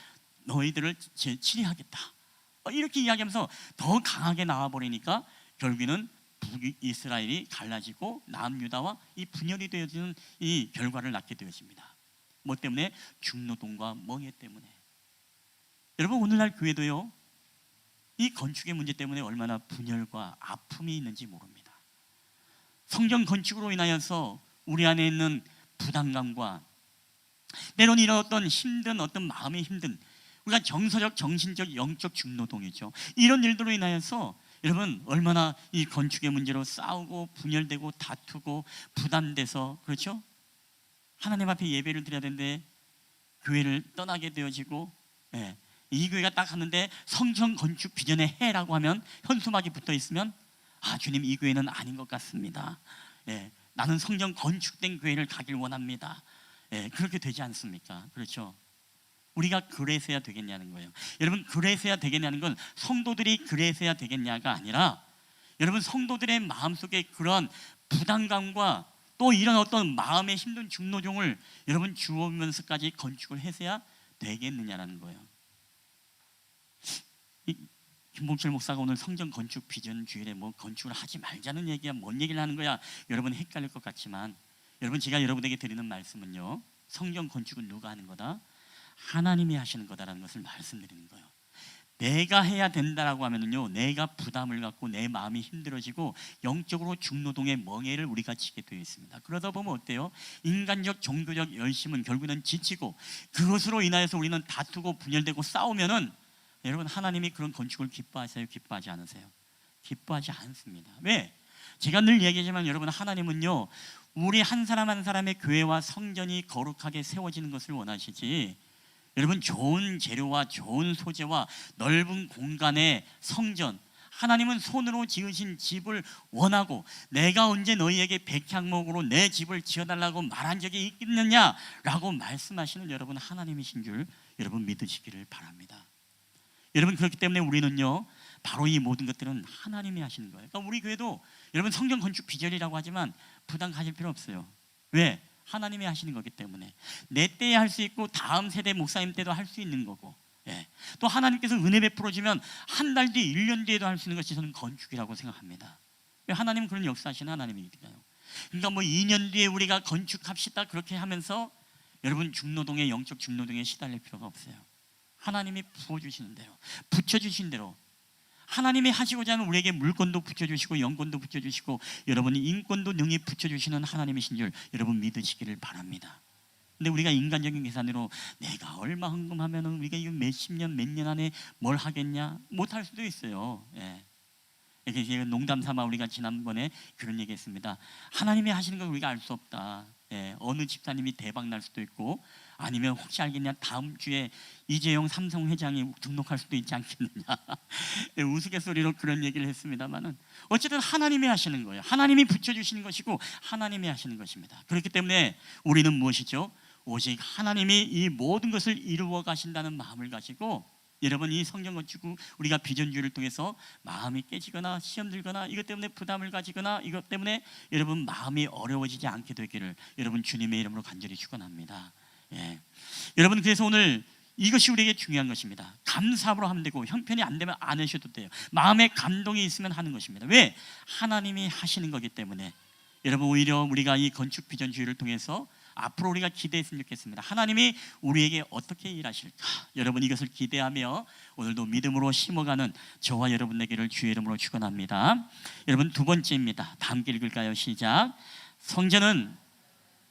너희들을 치리하겠다, 이렇게 이야기하면서 더 강하게 나와버리니까 결국에는 북이스라엘이 갈라지고 남유다와 이 분열이 되어지는 이 결과를 낳게 되어집니다. 뭐 때문에? 중노동과 멍에 때문에. 여러분, 오늘날 교회도요, 이 건축의 문제 때문에 얼마나 분열과 아픔이 있는지 모릅니다. 성전 건축으로 인하여서 우리 안에 있는 부담감과 때로는 이런 어떤 힘든, 어떤 마음의 힘든, 우리가 정서적, 정신적, 영적 중노동이죠. 이런 일들로 인하여서 여러분 얼마나 이 건축의 문제로 싸우고 분열되고 다투고 부담돼서, 그렇죠? 하나님 앞에 예배를 드려야 되는데 교회를 떠나게 되어지고, 이 교회가 딱 하는데 성전 건축 비전에 해라고 하면 현수막이 붙어 있으면 주님, 이 교회는 아닌 것 같습니다. 나는 성전 건축된 교회를 가길 원합니다. 그렇게 되지 않습니까? 그렇죠? 우리가 그래서야 되겠냐는 거예요. 여러분, 그래서야 되겠냐는 건 성도들이 그래서야 되겠냐가 아니라, 여러분 성도들의 마음속에 그런 부담감과 또 이런 어떤 마음의 힘든 중노동을 여러분 주오면서까지 건축을 해서야 되겠느냐라는 거예요. 김봉철 목사가 오늘 성전 건축 비전 주일에 건축을 하지 말자는 얘기야, 뭔 얘기를 하는 거야, 여러분 헷갈릴 것 같지만, 여러분 제가 여러분에게 드리는 말씀은요, 성전 건축은 누가 하는 거다? 하나님이 하시는 거다라는 것을 말씀드리는 거예요. 내가 해야 된다라고 하면은요, 내가 부담을 갖고 내 마음이 힘들어지고 영적으로 중노동의 멍에를 우리가 지게 되어 있습니다. 그러다 보면 어때요? 인간적 종교적 열심은 결국에는 지치고, 그것으로 인하여서 우리는 다투고 분열되고 싸우면은, 여러분 하나님이 그런 건축을 기뻐하세요? 기뻐하지 않으세요? 기뻐하지 않습니다. 왜? 제가 늘 얘기하지만 여러분, 하나님은요, 우리 한 사람 한 사람의 교회와 성전이 거룩하게 세워지는 것을 원하시지, 여러분 좋은 재료와 좋은 소재와 넓은 공간의 성전, 하나님은 손으로 지으신 집을 원하고, 내가 언제 너희에게 백향목으로 내 집을 지어달라고 말한 적이 있겠느냐라고 말씀하시는 여러분 하나님이신 줄 여러분 믿으시기를 바랍니다. 여러분, 그렇기 때문에 우리는요, 바로 이 모든 것들은 하나님이 하시는 거예요. 그러니까 우리 교회도 여러분 성전 건축 비전이라고 하지만 부담 가질 필요 없어요. 왜? 하나님이 하시는 거기 때문에. 내 때에 할 수 있고 다음 세대 목사님 때도 할 수 있는 거고, 또 하나님께서 은혜 베풀어 주면 한 달 뒤, 1년 뒤에도 할 수 있는 것이 저는 건축이라고 생각합니다. 왜? 하나님은 그런 역사하시는 하나님이니까요. 그러니까 2년 뒤에 우리가 건축합시다 그렇게 하면서 여러분 중노동의 영적 중노동에 시달릴 필요가 없어요. 하나님이 부어주시는 대로, 붙여주신 대로, 하나님이 하시고자 하면 우리에게 물건도 붙여주시고 영권도 붙여주시고 여러분이 인권도 능히 붙여주시는 하나님이신 줄 여러분 믿으시기를 바랍니다. 근데 우리가 인간적인 계산으로 내가 얼마 헌금하면 우리가 이거 몇십 년, 몇 년 안에 뭘 하겠냐, 못할 수도 있어요. 이렇게 제가 농담 삼아 우리가 지난번에 그런 얘기했습니다. 하나님이 하시는 걸 우리가 알 수 없다. 예, 어느 집사님이 대박 날 수도 있고, 아니면 혹시 알겠냐, 다음 주에 이재용 삼성 회장이 등록할 수도 있지 않겠느냐. 예, 우스갯소리로 그런 얘기를 했습니다만은 어쨌든 하나님이 하시는 거예요. 하나님이 붙여주시는 것이고 하나님이 하시는 것입니다. 그렇기 때문에 우리는 무엇이죠? 오직 하나님이 이 모든 것을 이루어 가신다는 마음을 가지고, 여러분 이 성경 건축 우리가 비전주의를 통해서 마음이 깨지거나 시험 들거나 이것 때문에 부담을 가지거나 이것 때문에 여러분 마음이 어려워지지 않게 되기를 여러분 주님의 이름으로 간절히 축원합니다. 예. 여러분 그래서 오늘 이것이 우리에게 중요한 것입니다. 감사함으로 하면 되고 형편이 안 되면 안 하셔도 돼요. 마음에 감동이 있으면 하는 것입니다. 왜? 하나님이 하시는 거기 때문에. 여러분 오히려 우리가 이 건축 비전주의를 통해서 앞으로 우리가 기대했으면 좋겠습니다. 하나님이 우리에게 어떻게 일하실까? 여러분 이것을 기대하며 오늘도 믿음으로 심어가는 저와 여러분 되기를 주의 이름으로 축원합니다. 여러분 두 번째입니다. 다 함께 읽을까요? 시작. 성전은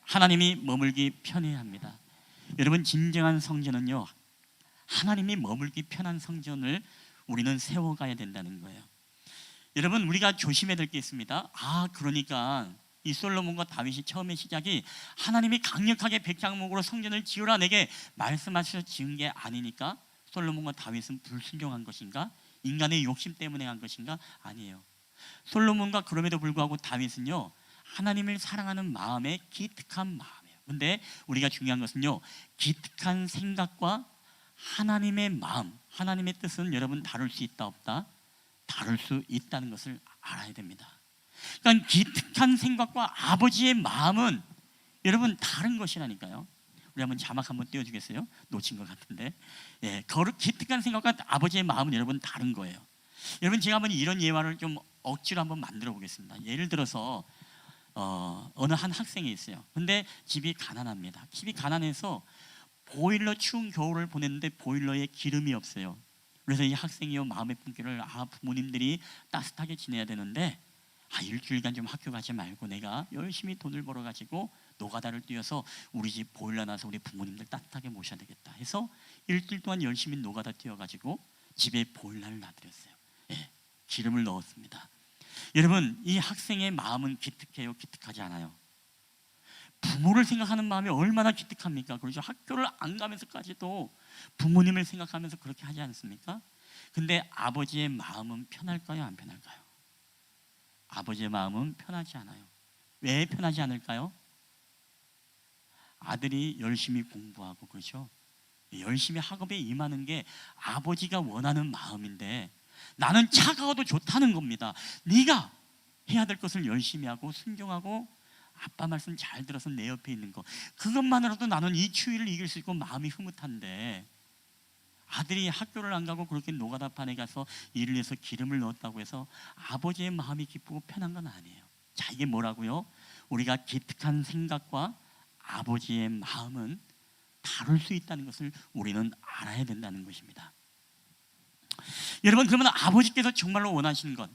하나님이 머물기 편해야 합니다. 여러분 진정한 성전은요, 하나님이 머물기 편한 성전을 우리는 세워가야 된다는 거예요. 여러분 우리가 조심해야 될 게 있습니다. 그러니까 이 솔로몬과 다윗이 처음에 시작이 하나님이 강력하게 백향목으로 성전을 지으라 내게 말씀하셔서 지은 게 아니니까 솔로몬과 다윗은 불순종한 것인가? 인간의 욕심 때문에 한 것인가? 아니에요. 솔로몬과 그럼에도 불구하고 다윗은요, 하나님을 사랑하는 마음에 기특한 마음이에요. 근데 우리가 중요한 것은요, 기특한 생각과 하나님의 마음, 하나님의 뜻은 여러분 다룰 수 있다 없다? 다룰 수 있다는 것을 알아야 됩니다. 그러니까 기특한 생각과 아버지의 마음은 여러분 다른 것이라니까요. 우리 한번 자막 한번 띄워주겠어요? 놓친 것 같은데. 예, 기특한 생각과 아버지의 마음은 여러분 다른 거예요. 여러분 제가 한번 이런 예화를 좀 억지로 한번 만들어 보겠습니다. 예를 들어서 어느 한 학생이 있어요. 근데 집이 가난합니다. 집이 가난해서 보일러 추운 겨울을 보냈는데 보일러에 기름이 없어요. 그래서 이 학생이요 마음의 품기를 부모님들이 따뜻하게 지내야 되는데 일주일간 좀 학교 가지 말고 내가 열심히 돈을 벌어가지고 노가다를 뛰어서 우리 집 보일러 나서 우리 부모님들 따뜻하게 모셔야 되겠다 해서 일주일 동안 열심히 노가다 뛰어가지고 집에 보일러를 놔드렸어요. 예, 기름을 넣었습니다. 여러분 이 학생의 마음은 기특해요? 기특하지 않아요? 부모를 생각하는 마음이 얼마나 기특합니까? 그렇죠? 학교를 안 가면서까지도 부모님을 생각하면서 그렇게 하지 않습니까? 근데 아버지의 마음은 편할까요? 안 편할까요? 아버지의 마음은 편하지 않아요. 왜 편하지 않을까요? 아들이 열심히 공부하고 그렇죠? 열심히 학업에 임하는 게 아버지가 원하는 마음인데 나는 차가워도 좋다는 겁니다. 네가 해야 될 것을 열심히 하고 순종하고 아빠 말씀 잘 들어서 내 옆에 있는 거, 그것만으로도 나는 이 추위를 이길 수 있고 마음이 흐뭇한데 아들이 학교를 안 가고 그렇게 노가다판에 가서 일을 해서 기름을 넣었다고 해서 아버지의 마음이 기쁘고 편한 건 아니에요. 자, 이게 뭐라고요? 우리가 기특한 생각과 아버지의 마음은 다룰 수 있다는 것을 우리는 알아야 된다는 것입니다. 여러분 그러면 아버지께서 정말로 원하시는 것,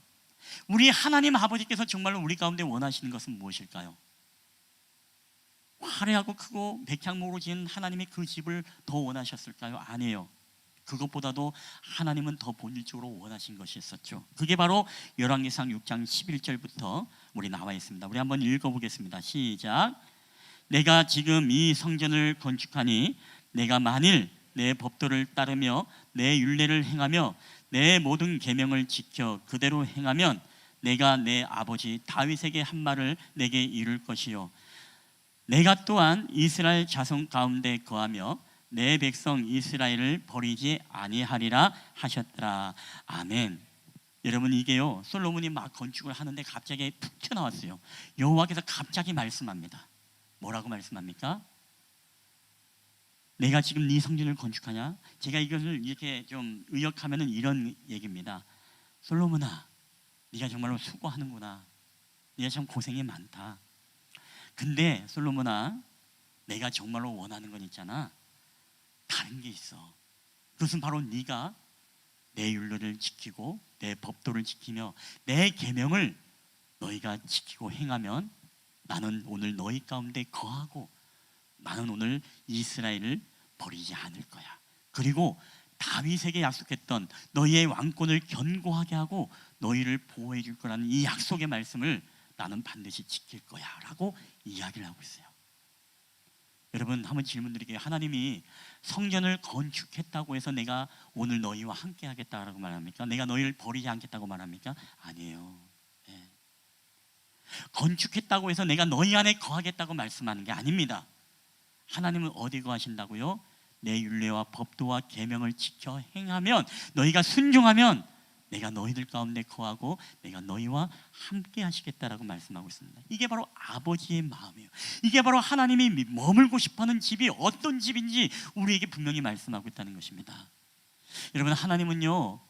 우리 하나님 아버지께서 정말로 우리 가운데 원하시는 것은 무엇일까요? 화려하고 크고 백향목으로 지은 하나님이 그 집을 더 원하셨을까요? 아니에요. 그것보다도 하나님은 더 본질적으로 원하신 것이 있었죠. 그게 바로 열왕기상 6장 11절부터 우리 나와 있습니다. 우리 한번 읽어보겠습니다. 시작. 내가 지금 이 성전을 건축하니 내가 만일 내 법도를 따르며 내 율례를 행하며 내 모든 계명을 지켜 그대로 행하면 내가 내 아버지 다윗에게 한 말을 내게 이룰 것이요 내가 또한 이스라엘 자손 가운데 거하며 내 백성 이스라엘을 버리지 아니하리라 하셨더라. 아멘. 여러분 이게요 솔로몬이 막 건축을 하는데 갑자기 툭 튀어나왔어요. 여호와께서 갑자기 말씀합니다. 뭐라고 말씀합니까? 내가 지금 네 성전을 건축하냐? 제가 이것을 이렇게 좀 의역하면은 이런 얘기입니다. 솔로몬아, 네가 정말로 수고하는구나. 네가 참 고생이 많다. 근데 솔로몬아, 내가 정말로 원하는 건 있잖아. 다른 게 있어. 그것은 바로 네가 내 율례를 지키고 내 법도를 지키며 내 계명을 너희가 지키고 행하면 나는 오늘 너희 가운데 거하고 나는 오늘 이스라엘을 버리지 않을 거야. 그리고 다윗에게 약속했던 너희의 왕권을 견고하게 하고 너희를 보호해 줄 거라는 이 약속의 말씀을 나는 반드시 지킬 거야 라고 이야기를 하고 있어요. 여러분, 한번 질문 드릴게요. 하나님이 성전을 건축했다고 해서 내가 오늘 너희와 함께 하겠다고 말합니까? 내가 너희를 버리지 않겠다고 말합니까? 아니에요. 예. 건축했다고 해서 내가 너희 안에 거하겠다고 말씀하는 게 아닙니다. 하나님은 어디 거하신다고요? 내 율례와 법도와 계명을 지켜 행하면, 너희가 순종하면 내가 너희들 가운데 거하고 내가 너희와 함께 하시겠다라고 말씀하고 있습니다. 이게 바로 아버지의 마음이에요. 이게 바로 하나님이 머물고 싶어하는 집이 어떤 집인지 우리에게 분명히 말씀하고 있다는 것입니다. 여러분, 하나님은요,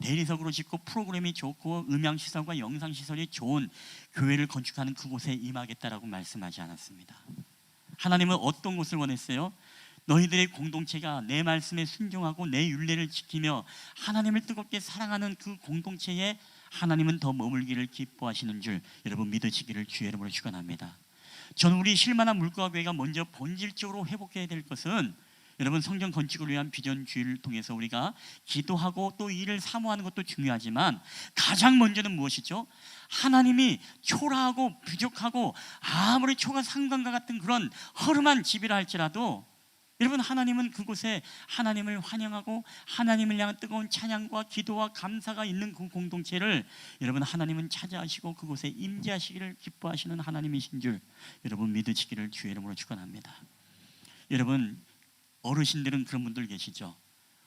대리석으로 짓고 프로그램이 좋고 음향시설과 영상시설이 좋은 교회를 건축하는 그곳에 임하겠다라고 말씀하지 않았습니다. 하나님은 어떤 곳을 원했어요? 너희들의 공동체가 내 말씀에 순종하고 내 율례를 지키며 하나님을 뜨겁게 사랑하는 그 공동체에 하나님은 더 머물기를 기뻐하시는 줄 여러분 믿으시기를 주의 이름으로 축원합니다. 저는 우리 실만한 물가교회가 먼저 본질적으로 회복해야 될 것은, 여러분, 성전 건축을 위한 비전 주의를 통해서 우리가 기도하고 또 일을 사모하는 것도 중요하지만 가장 먼저는 무엇이죠? 하나님이 초라하고 부족하고 아무리 초가 상관과 같은 그런 허름한 집이라 할지라도 여러분, 하나님은 그곳에 하나님을 환영하고 하나님을 향한 뜨거운 찬양과 기도와 감사가 있는 그 공동체를 여러분 하나님은 찾아하시고 그곳에 임재하시기를 기뻐하시는 하나님이신 줄 여러분 믿으시기를 주의 이름으로 축원합니다. 여러분, 어르신들은 그런 분들 계시죠?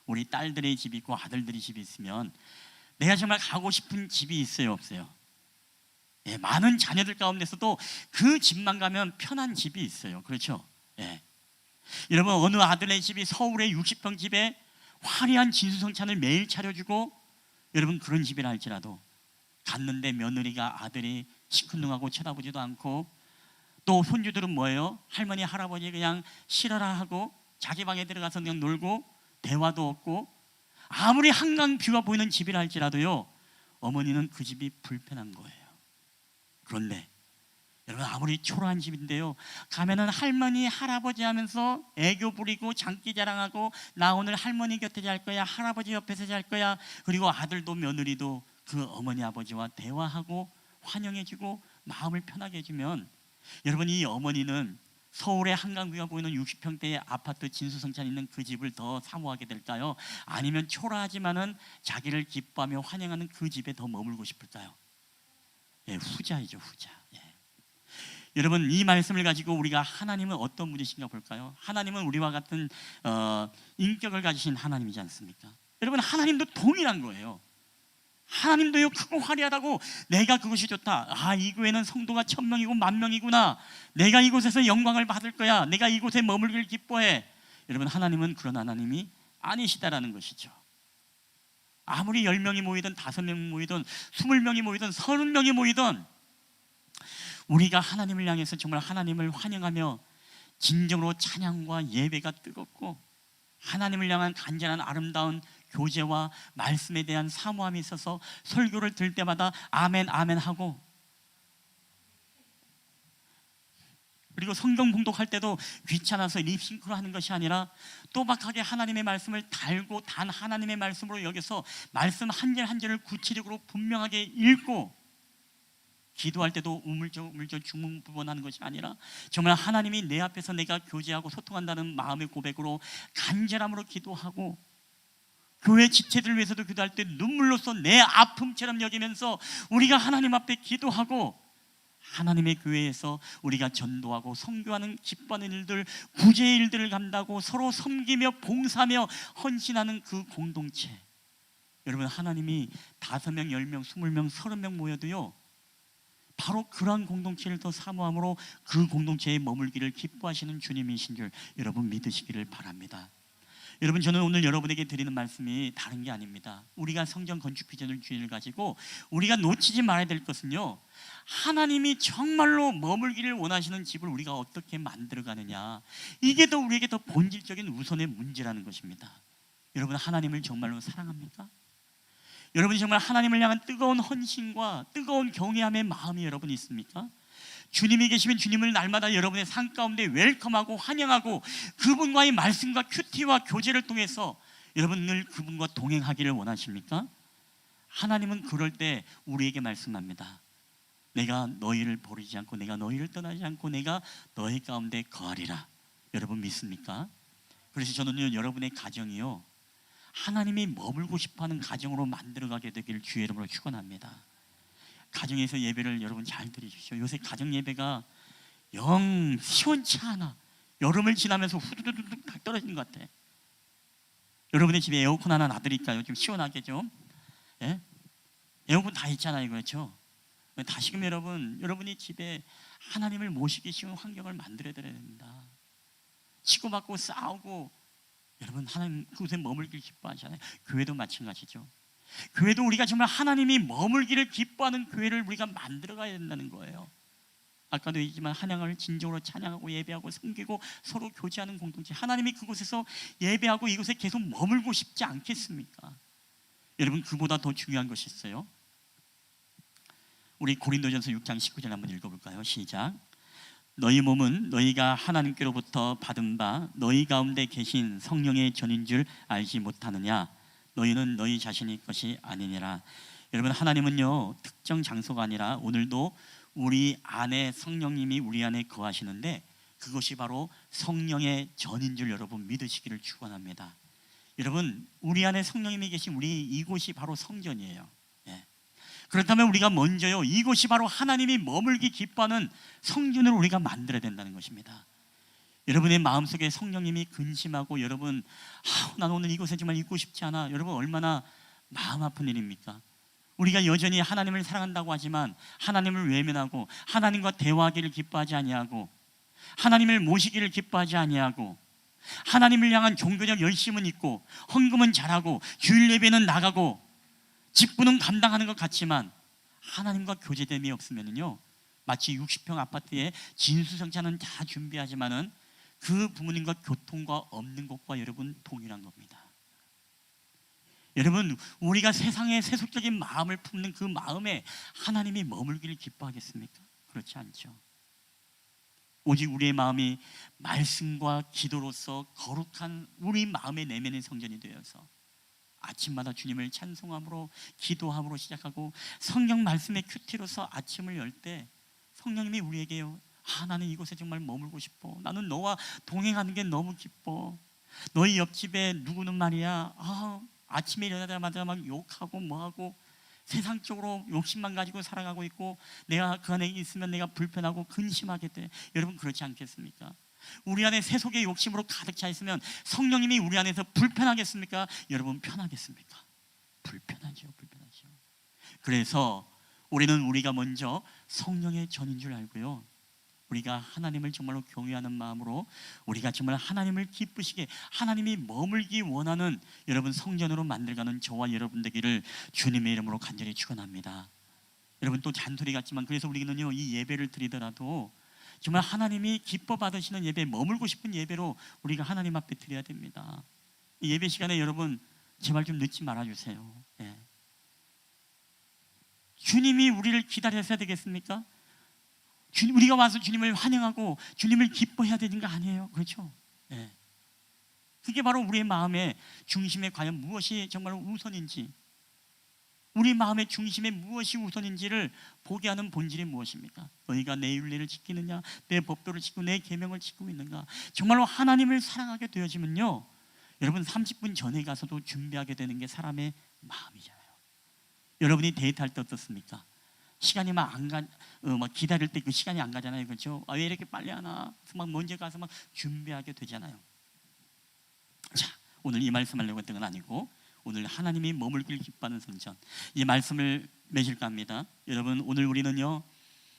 우리 딸들의 집이 있고 아들들의 집이 있으면 내가 정말 가고 싶은 집이 있어요, 없어요? 예, 많은 자녀들 가운데서도 그 집만 가면 편한 집이 있어요. 그렇죠? 예. 여러분, 어느 아들의 집이 서울의 60평 집에 화려한 진수성찬을 매일 차려주고, 여러분 그런 집이라 할지라도 갔는데 며느리가 아들이 시큰둥하고 쳐다보지도 않고, 또 손주들은 뭐예요? 할머니 할아버지 그냥 싫어라 하고 자기 방에 들어가서 그냥 놀고 대화도 없고, 아무리 한강 뷰가 보이는 집이라 할지라도요, 어머니는 그 집이 불편한 거예요. 그런데 여러분, 아무리 초라한 집인데요, 가면은 할머니 할아버지 하면서 애교 부리고 장기 자랑하고 나 오늘 할머니 곁에 잘 거야, 할아버지 옆에서 잘 거야, 그리고 아들도 며느리도 그 어머니 아버지와 대화하고 환영해주고 마음을 편하게 해주면, 여러분 이 어머니는 서울의 한강뷰가 보이는 60평대의 아파트 진수성찬 있는 그 집을 더 사모하게 될까요? 아니면 초라하지만은 자기를 기뻐하며 환영하는 그 집에 더 머물고 싶을까요? 예, 후자이죠, 후자. 예. 여러분, 이 말씀을 가지고 우리가 하나님은 어떤 분이신가 볼까요? 하나님은 우리와 같은 인격을 가지신 하나님이지 않습니까? 여러분, 하나님도 동일한 거예요. 하나님도요, 크고 화려하다고 내가 그것이 좋다, 아, 이 교회는 성도가 1000명이고 10,000명이구나, 내가 이곳에서 영광을 받을 거야, 내가 이곳에 머물기를 기뻐해. 여러분, 하나님은 그런 하나님이 아니시다라는 것이죠. 아무리 10명이 모이든 5명이 모이든 20명이 모이든 30명이 모이든 우리가 하나님을 향해서 정말 하나님을 환영하며 진정으로 찬양과 예배가 뜨겁고 하나님을 향한 간절한 아름다운 교제와 말씀에 대한 사모함이 있어서 설교를 들을 때마다 아멘 아멘 하고, 그리고 성경 봉독할 때도 귀찮아서 립싱크로 하는 것이 아니라 또박하게 하나님의 말씀을 달고 단 하나님의 말씀으로 여겨서 말씀 한 절 한 절을 구체적으로 분명하게 읽고, 기도할 때도 우물쩍 중문부번하는 것이 아니라 정말 하나님이 내 앞에서 내가 교제하고 소통한다는 마음의 고백으로 간절함으로 기도하고, 교회 지체들을 위해서도 기도할 때 눈물로써 내 아픔처럼 여기면서 우리가 하나님 앞에 기도하고, 하나님의 교회에서 우리가 전도하고 선교하는 기뻐하는 일들, 구제의 일들을 감당하고 서로 섬기며 봉사하며 헌신하는 그 공동체, 여러분 하나님이 5명, 10명, 20명, 30명 모여도요, 바로 그러한 공동체를 더 사모함으로 그 공동체에 머물기를 기뻐하시는 주님이신 줄 여러분 믿으시기를 바랍니다. 여러분, 저는 오늘 여러분에게 드리는 말씀이 다른 게 아닙니다. 우리가 성전 건축 비전을 주의를 가지고 우리가 놓치지 말아야 될 것은요, 하나님이 정말로 머물기를 원하시는 집을 우리가 어떻게 만들어가느냐, 이게 더 우리에게 더 본질적인 우선의 문제라는 것입니다. 여러분, 하나님을 정말로 사랑합니까? 여러분이 정말 하나님을 향한 뜨거운 헌신과 뜨거운 경외함의 마음이 여러분이 있습니까? 주님이 계시면 주님을 날마다 여러분의 삶 가운데 웰컴하고 환영하고 그분과의 말씀과 큐티와 교제를 통해서 여러분 늘 그분과 동행하기를 원하십니까? 하나님은 그럴 때 우리에게 말씀합니다. 내가 너희를 버리지 않고 내가 너희를 떠나지 않고 내가 너희 가운데 거하리라. 여러분 믿습니까? 그래서 저는요, 여러분의 가정이요, 하나님이 머물고 싶어하는 가정으로 만들어가게 되기를 주의 이름으로 축원합니다. 가정에서 예배를 여러분 잘 드리십시오. 요새 가정 예배가 영 시원치 않아. 여름을 지나면서 후두두둑 다 떨어지는 것 같아. 여러분의 집에 에어컨 하나 놔드릴까요? 좀 시원하게 좀. 예? 에어컨 다 있잖아요, 그렇죠? 다시금 여러분이 집에 하나님을 모시기 쉬운 환경을 만들어야 됩니다. 치고받고 싸우고, 여러분 하나님 그곳에 머물길 기뻐하잖아요. 교회도 마찬가지죠. 교회도 우리가 정말 하나님이 머물기를 기뻐하는 교회를 우리가 만들어가야 된다는 거예요. 아까도 얘기했지만 한양을 진정으로 찬양하고 예배하고 섬기고 서로 교제하는 공동체, 하나님이 그곳에서 예배하고 이곳에 계속 머물고 싶지 않겠습니까? 여러분 그보다 더 중요한 것이 있어요. 우리 고린도전서 6장 19절 한번 읽어볼까요? 시작. 너희 몸은 너희가 하나님께로부터 받은 바 너희 가운데 계신 성령의 전인 줄 알지 못하느냐? 너희는 너희 자신의 것이 아니니라. 여러분 하나님은요, 특정 장소가 아니라 오늘도 우리 안에 성령님이 우리 안에 거하시는데 그것이 바로 성령의 전인 줄 여러분 믿으시기를 축원합니다. 여러분 우리 안에 성령님이 계신 우리 이곳이 바로 성전이에요. 예. 그렇다면 우리가 먼저요, 이곳이 바로 하나님이 머물기 기뻐하는 성전을 우리가 만들어야 된다는 것입니다. 여러분의 마음속에 성령님이 근심하고 여러분 나는 오늘 이곳에 정말 있고 싶지 않아, 여러분 얼마나 마음 아픈 일입니까? 우리가 여전히 하나님을 사랑한다고 하지만 하나님을 외면하고 하나님과 대화하기를 기뻐하지 아니하고 하나님을 모시기를 기뻐하지 아니하고 하나님을 향한 종교적 열심은 있고 헌금은 잘하고 주일 예배는 나가고 직분은 감당하는 것 같지만 하나님과 교제됨이 없으면요, 마치 60평 아파트에 진수성찬은 다 준비하지만은 그 부모님과 교통과 없는 것과 여러분 동일한 겁니다. 여러분 우리가 세상의 세속적인 마음을 품는 그 마음에 하나님이 머물기를 기뻐하겠습니까? 그렇지 않죠. 오직 우리의 마음이 말씀과 기도로서 거룩한 우리 마음의 내면의 성전이 되어서 아침마다 주님을 찬송함으로 기도함으로 시작하고 성경 말씀의 큐티로서 아침을 열 때 성령님이 우리에게요, 나는 이곳에 정말 머물고 싶어, 나는 너와 동행하는 게 너무 기뻐, 너희 옆집에 누구는 말이야 아침에 일어나자마자 막 욕하고 뭐하고 세상적으로 욕심만 가지고 살아가고 있고 내가 그 안에 있으면 내가 불편하고 근심하게 돼. 여러분 그렇지 않겠습니까? 우리 안에 세속의 욕심으로 가득 차 있으면 성령님이 우리 안에서 불편하겠습니까? 여러분 편하겠습니까? 불편하죠. 그래서 우리는 우리가 먼저 성령의 전인 줄 알고요, 우리가 하나님을 정말로 경외하는 마음으로 우리가 정말 하나님을 기쁘시게 하나님이 머물기 원하는 여러분 성전으로 만들어가는 저와 여러분 되기를 주님의 이름으로 간절히 축원합니다. 여러분 또 잔소리 같지만 그래서 우리는요, 이 예배를 드리더라도 정말 하나님이 기뻐 받으시는 예배, 머물고 싶은 예배로 우리가 하나님 앞에 드려야 됩니다. 이 예배 시간에 여러분 제발 좀 늦지 말아주세요. 예. 주님이 우리를 기다려야 되겠습니까? 우리가 와서 주님을 환영하고 주님을 기뻐해야 되는 거 아니에요? 그렇죠? 예. 그게 바로 우리의 마음의 중심에 과연 무엇이 정말 우선인지, 우리 마음의 중심에 무엇이 우선인지를 보게 하는 본질이 무엇입니까? 너희가 내 윤리를 지키느냐, 내 법도를 지키고 내 계명을 지키고 있는가? 정말로 하나님을 사랑하게 되어지면요, 여러분 30분 전에 가서도 준비하게 되는 게 사람의 마음이잖아요. 여러분이 데이트할 때 어떻습니까? 시간이 막 기다릴 때 그 시간이 안 가잖아요, 그렇죠? 왜 이렇게 빨리 하나? 막 먼저 가서 막 준비하게 되잖아요. 자, 오늘 이 말씀 하려고 했던 건 아니고 오늘 하나님이 머물길 기뻐하는 성전, 이 말씀을 맺을까 합니다. 여러분 오늘 우리는요,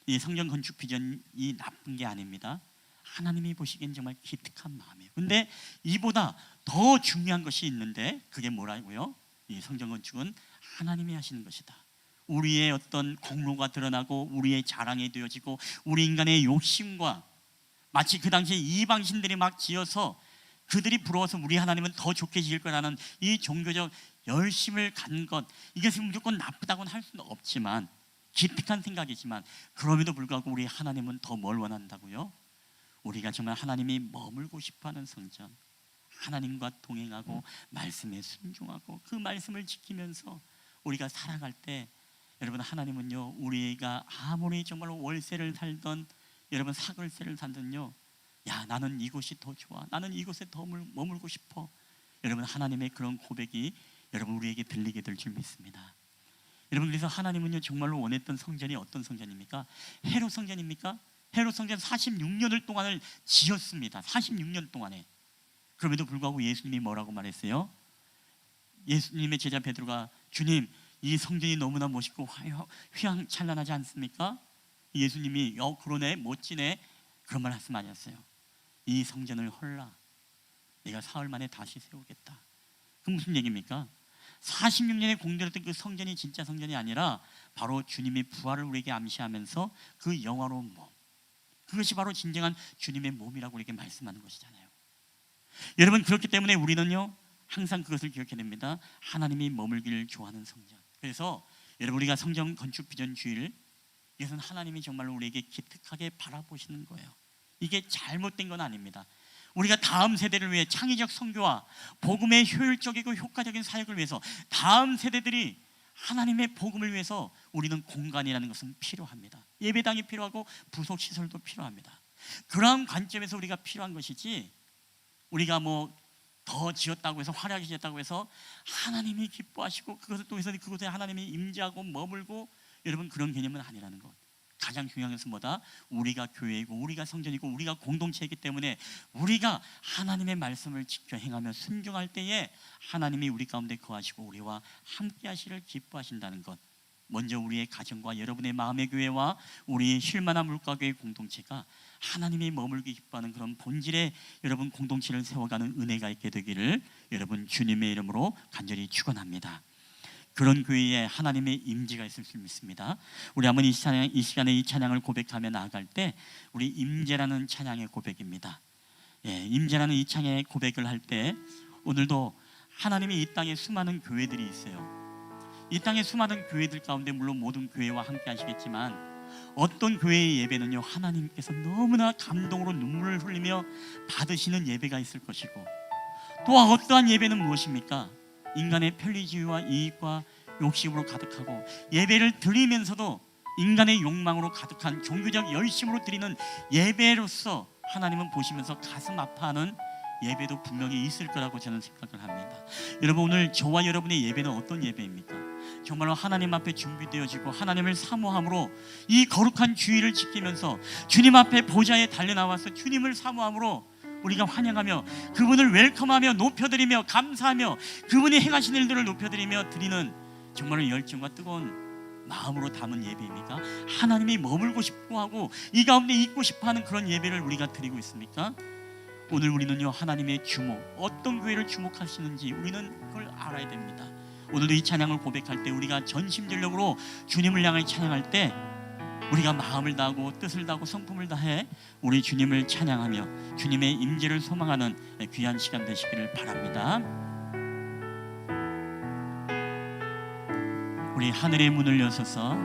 이 성전 건축 비전이 나쁜 게 아닙니다. 하나님이 보시기엔 정말 기특한 마음이에요. 근데 이보다 더 중요한 것이 있는데 그게 뭐라고요? 이 성전 건축은 하나님이 하시는 것이다. 우리의 어떤 공로가 드러나고 우리의 자랑이 되어지고 우리 인간의 욕심과 마치 그 당시에 이방신들이 막 지어서 그들이 부러워서 우리 하나님은 더 좋게 지을 거라는 이 종교적 열심을 간 것, 이것이 무조건 나쁘다고는 할 수는 없지만 기특한 생각이지만 그럼에도 불구하고 우리 하나님은 더 뭘 원한다고요? 우리가 정말 하나님이 머물고 싶어하는 성전, 하나님과 동행하고 말씀에 순종하고 그 말씀을 지키면서 우리가 살아갈 때 여러분, 하나님은요, 우리가 아무리 정말 월세를 살던, 여러분 사글세를 살던요, 야, 나는 이곳이 더 좋아, 나는 이곳에 더 머물고 싶어, 여러분 하나님의 그런 고백이 여러분 우리에게 들리게 될 줄 믿습니다. 여러분, 그래서 하나님은요 정말로 원했던 성전이 어떤 성전입니까? 헤롯 성전입니까? 헤롯 성전 46년을 동안을 지었습니다. 46년 동안에. 그럼에도 불구하고 예수님이 뭐라고 말했어요? 예수님의 제자 베드로가, 주님, 이 성전이 너무나 멋있고 휘황찬란하지 않습니까? 예수님이 그러네, 멋지네, 그런 말 말씀하셨어요. 이 성전을 헐라, 내가 사흘 만에 다시 세우겠다. 그 무슨 얘기입니까? 46년에 공들였던 그 성전이 진짜 성전이 아니라 바로 주님의 부활을 우리에게 암시하면서 그 영화로운 몸, 그것이 바로 진정한 주님의 몸이라고 우리에게 말씀하는 것이잖아요. 여러분, 그렇기 때문에 우리는요 항상 그것을 기억해야 됩니다. 하나님이 머물기를 좋아하는 성전. 그래서 여러분, 우리가 성전 건축 비전 주일, 이것은 하나님이 정말로 우리에게 기특하게 바라보시는 거예요. 이게 잘못된 건 아닙니다. 우리가 다음 세대를 위해 창의적 선교와 복음의 효율적이고 효과적인 사역을 위해서 다음 세대들이 하나님의 복음을 위해서 우리는 공간이라는 것은 필요합니다. 예배당이 필요하고 부속 시설도 필요합니다. 그러한 관점에서 우리가 필요한 것이지, 우리가 뭐 더 지었다고 해서, 화려하게 지었다고 해서 하나님이 기뻐하시고 그것을 통해서 그곳에 하나님이 임재하고 머물고, 여러분 그런 개념은 아니라는 것. 가장 중요한 것은 뭐다? 우리가 교회이고 우리가 성전이고 우리가 공동체이기 때문에 우리가 하나님의 말씀을 지켜 행하며 순종할 때에 하나님이 우리 가운데 거하시고 우리와 함께 하시를 기뻐하신다는 것. 먼저 우리의 가정과 여러분의 마음의 교회와 우리의 쉴만한 물가교회 공동체가 하나님이 머물기 기뻐하는 그런 본질의 여러분 공동체를 세워가는 은혜가 있게 되기를 여러분 주님의 이름으로 간절히 축원합니다. 그런 교회에 하나님의 임재가 있을 줄 믿습니다. 우리 한번 이 시간에 이 찬양을 고백하며 나아갈 때, 우리 임재라는 찬양의 고백입니다. 임재라는 이 찬양의 고백을 할 때, 오늘도 하나님이 이 땅에 수많은 교회들이 있어요. 이 땅의 수많은 교회들 가운데 물론 모든 교회와 함께 하시겠지만, 어떤 교회의 예배는요 하나님께서 너무나 감동으로 눈물을 흘리며 받으시는 예배가 있을 것이고, 또 어떠한 예배는 무엇입니까? 인간의 편리주의와 이익과 욕심으로 가득하고 예배를 드리면서도 인간의 욕망으로 가득한 종교적 열심으로 드리는 예배로서 하나님은 보시면서 가슴 아파하는 예배도 분명히 있을 거라고 저는 생각을 합니다. 여러분, 오늘 저와 여러분의 예배는 어떤 예배입니까? 정말로 하나님 앞에 준비되어지고 하나님을 사모함으로 이 거룩한 주일을 지키면서 주님 앞에 보좌에 달려나와서 주님을 사모함으로 우리가 환영하며 그분을 웰컴하며 높여드리며 감사하며 그분이 행하신 일들을 높여드리며 드리는 정말로 열정과 뜨거운 마음으로 담은 예배입니까? 하나님이 머물고 싶고 하고 이 가운데 있고 싶어하는 그런 예배를 우리가 드리고 있습니까? 오늘 우리는요 하나님의 주목, 어떤 교회를 주목하시는지 우리는 그걸 알아야 됩니다. 오늘도 이 찬양을 고백할 때, 우리가 전심전력으로 주님을 향해 찬양할 때 우리가 마음을 다하고 뜻을 다하고 성품을 다해 우리 주님을 찬양하며 주님의 임재를 소망하는 귀한 시간 되시기를 바랍니다. 우리 하늘의 문을 여서서,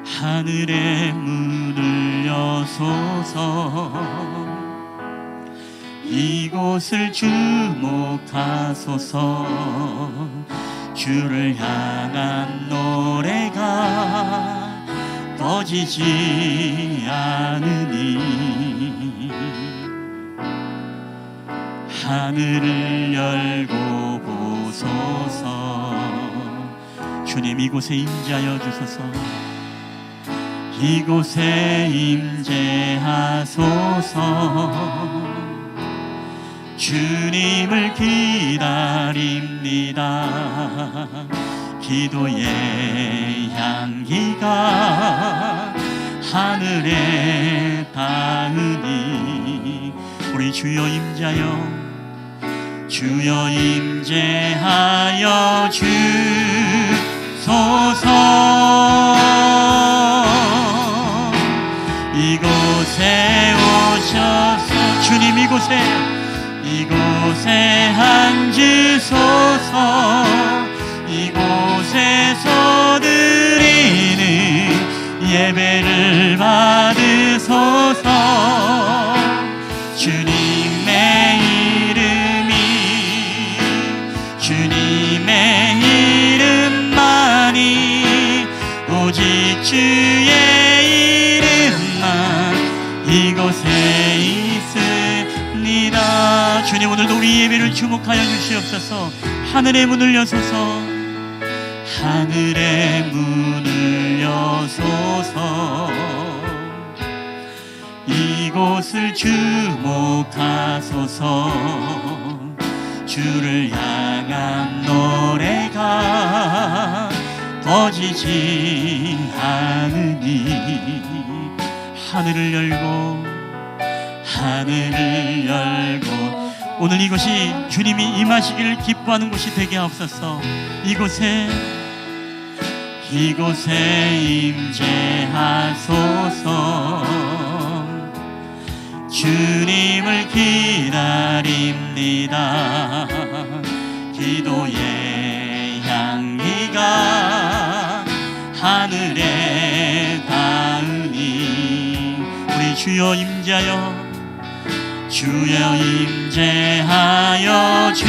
하늘의 문을 여소서, 이곳을 주목하소서. 주를 향한 노래가 꺼지지 않으니 하늘을 열고 보소서. 주님, 이곳에 임재하여 주소서. 이곳에 임재하소서. 주님을 기다립니다. 기도의 향기가 하늘에 닿으니 우리 주여 임재하여, 주여 임재하여 주소서. 이곳에 오셔서, 주님 이곳에 앉으소서. 이곳에서 드리는 예배를 받으소서. 주 주의 이름만 이곳에 있습니다. 주님, 오늘도 우리 예배를 주목하여 주시옵소서. 하늘의 문을 여소서, 하늘의 문을 여소서. 이곳을 주목하소서. 주를 향한 노래가 꺼지지 않으니 하늘을 열고 하늘을 열고 오늘 이곳이 주님이 임하시기를 기뻐하는 곳이 되게 하옵소서. 이곳에 임재하소서. 주님을 기다립니다. 기도의 향기가 하늘에 닿으니 우리 주여 임재하여 주여 임재하여 주소서.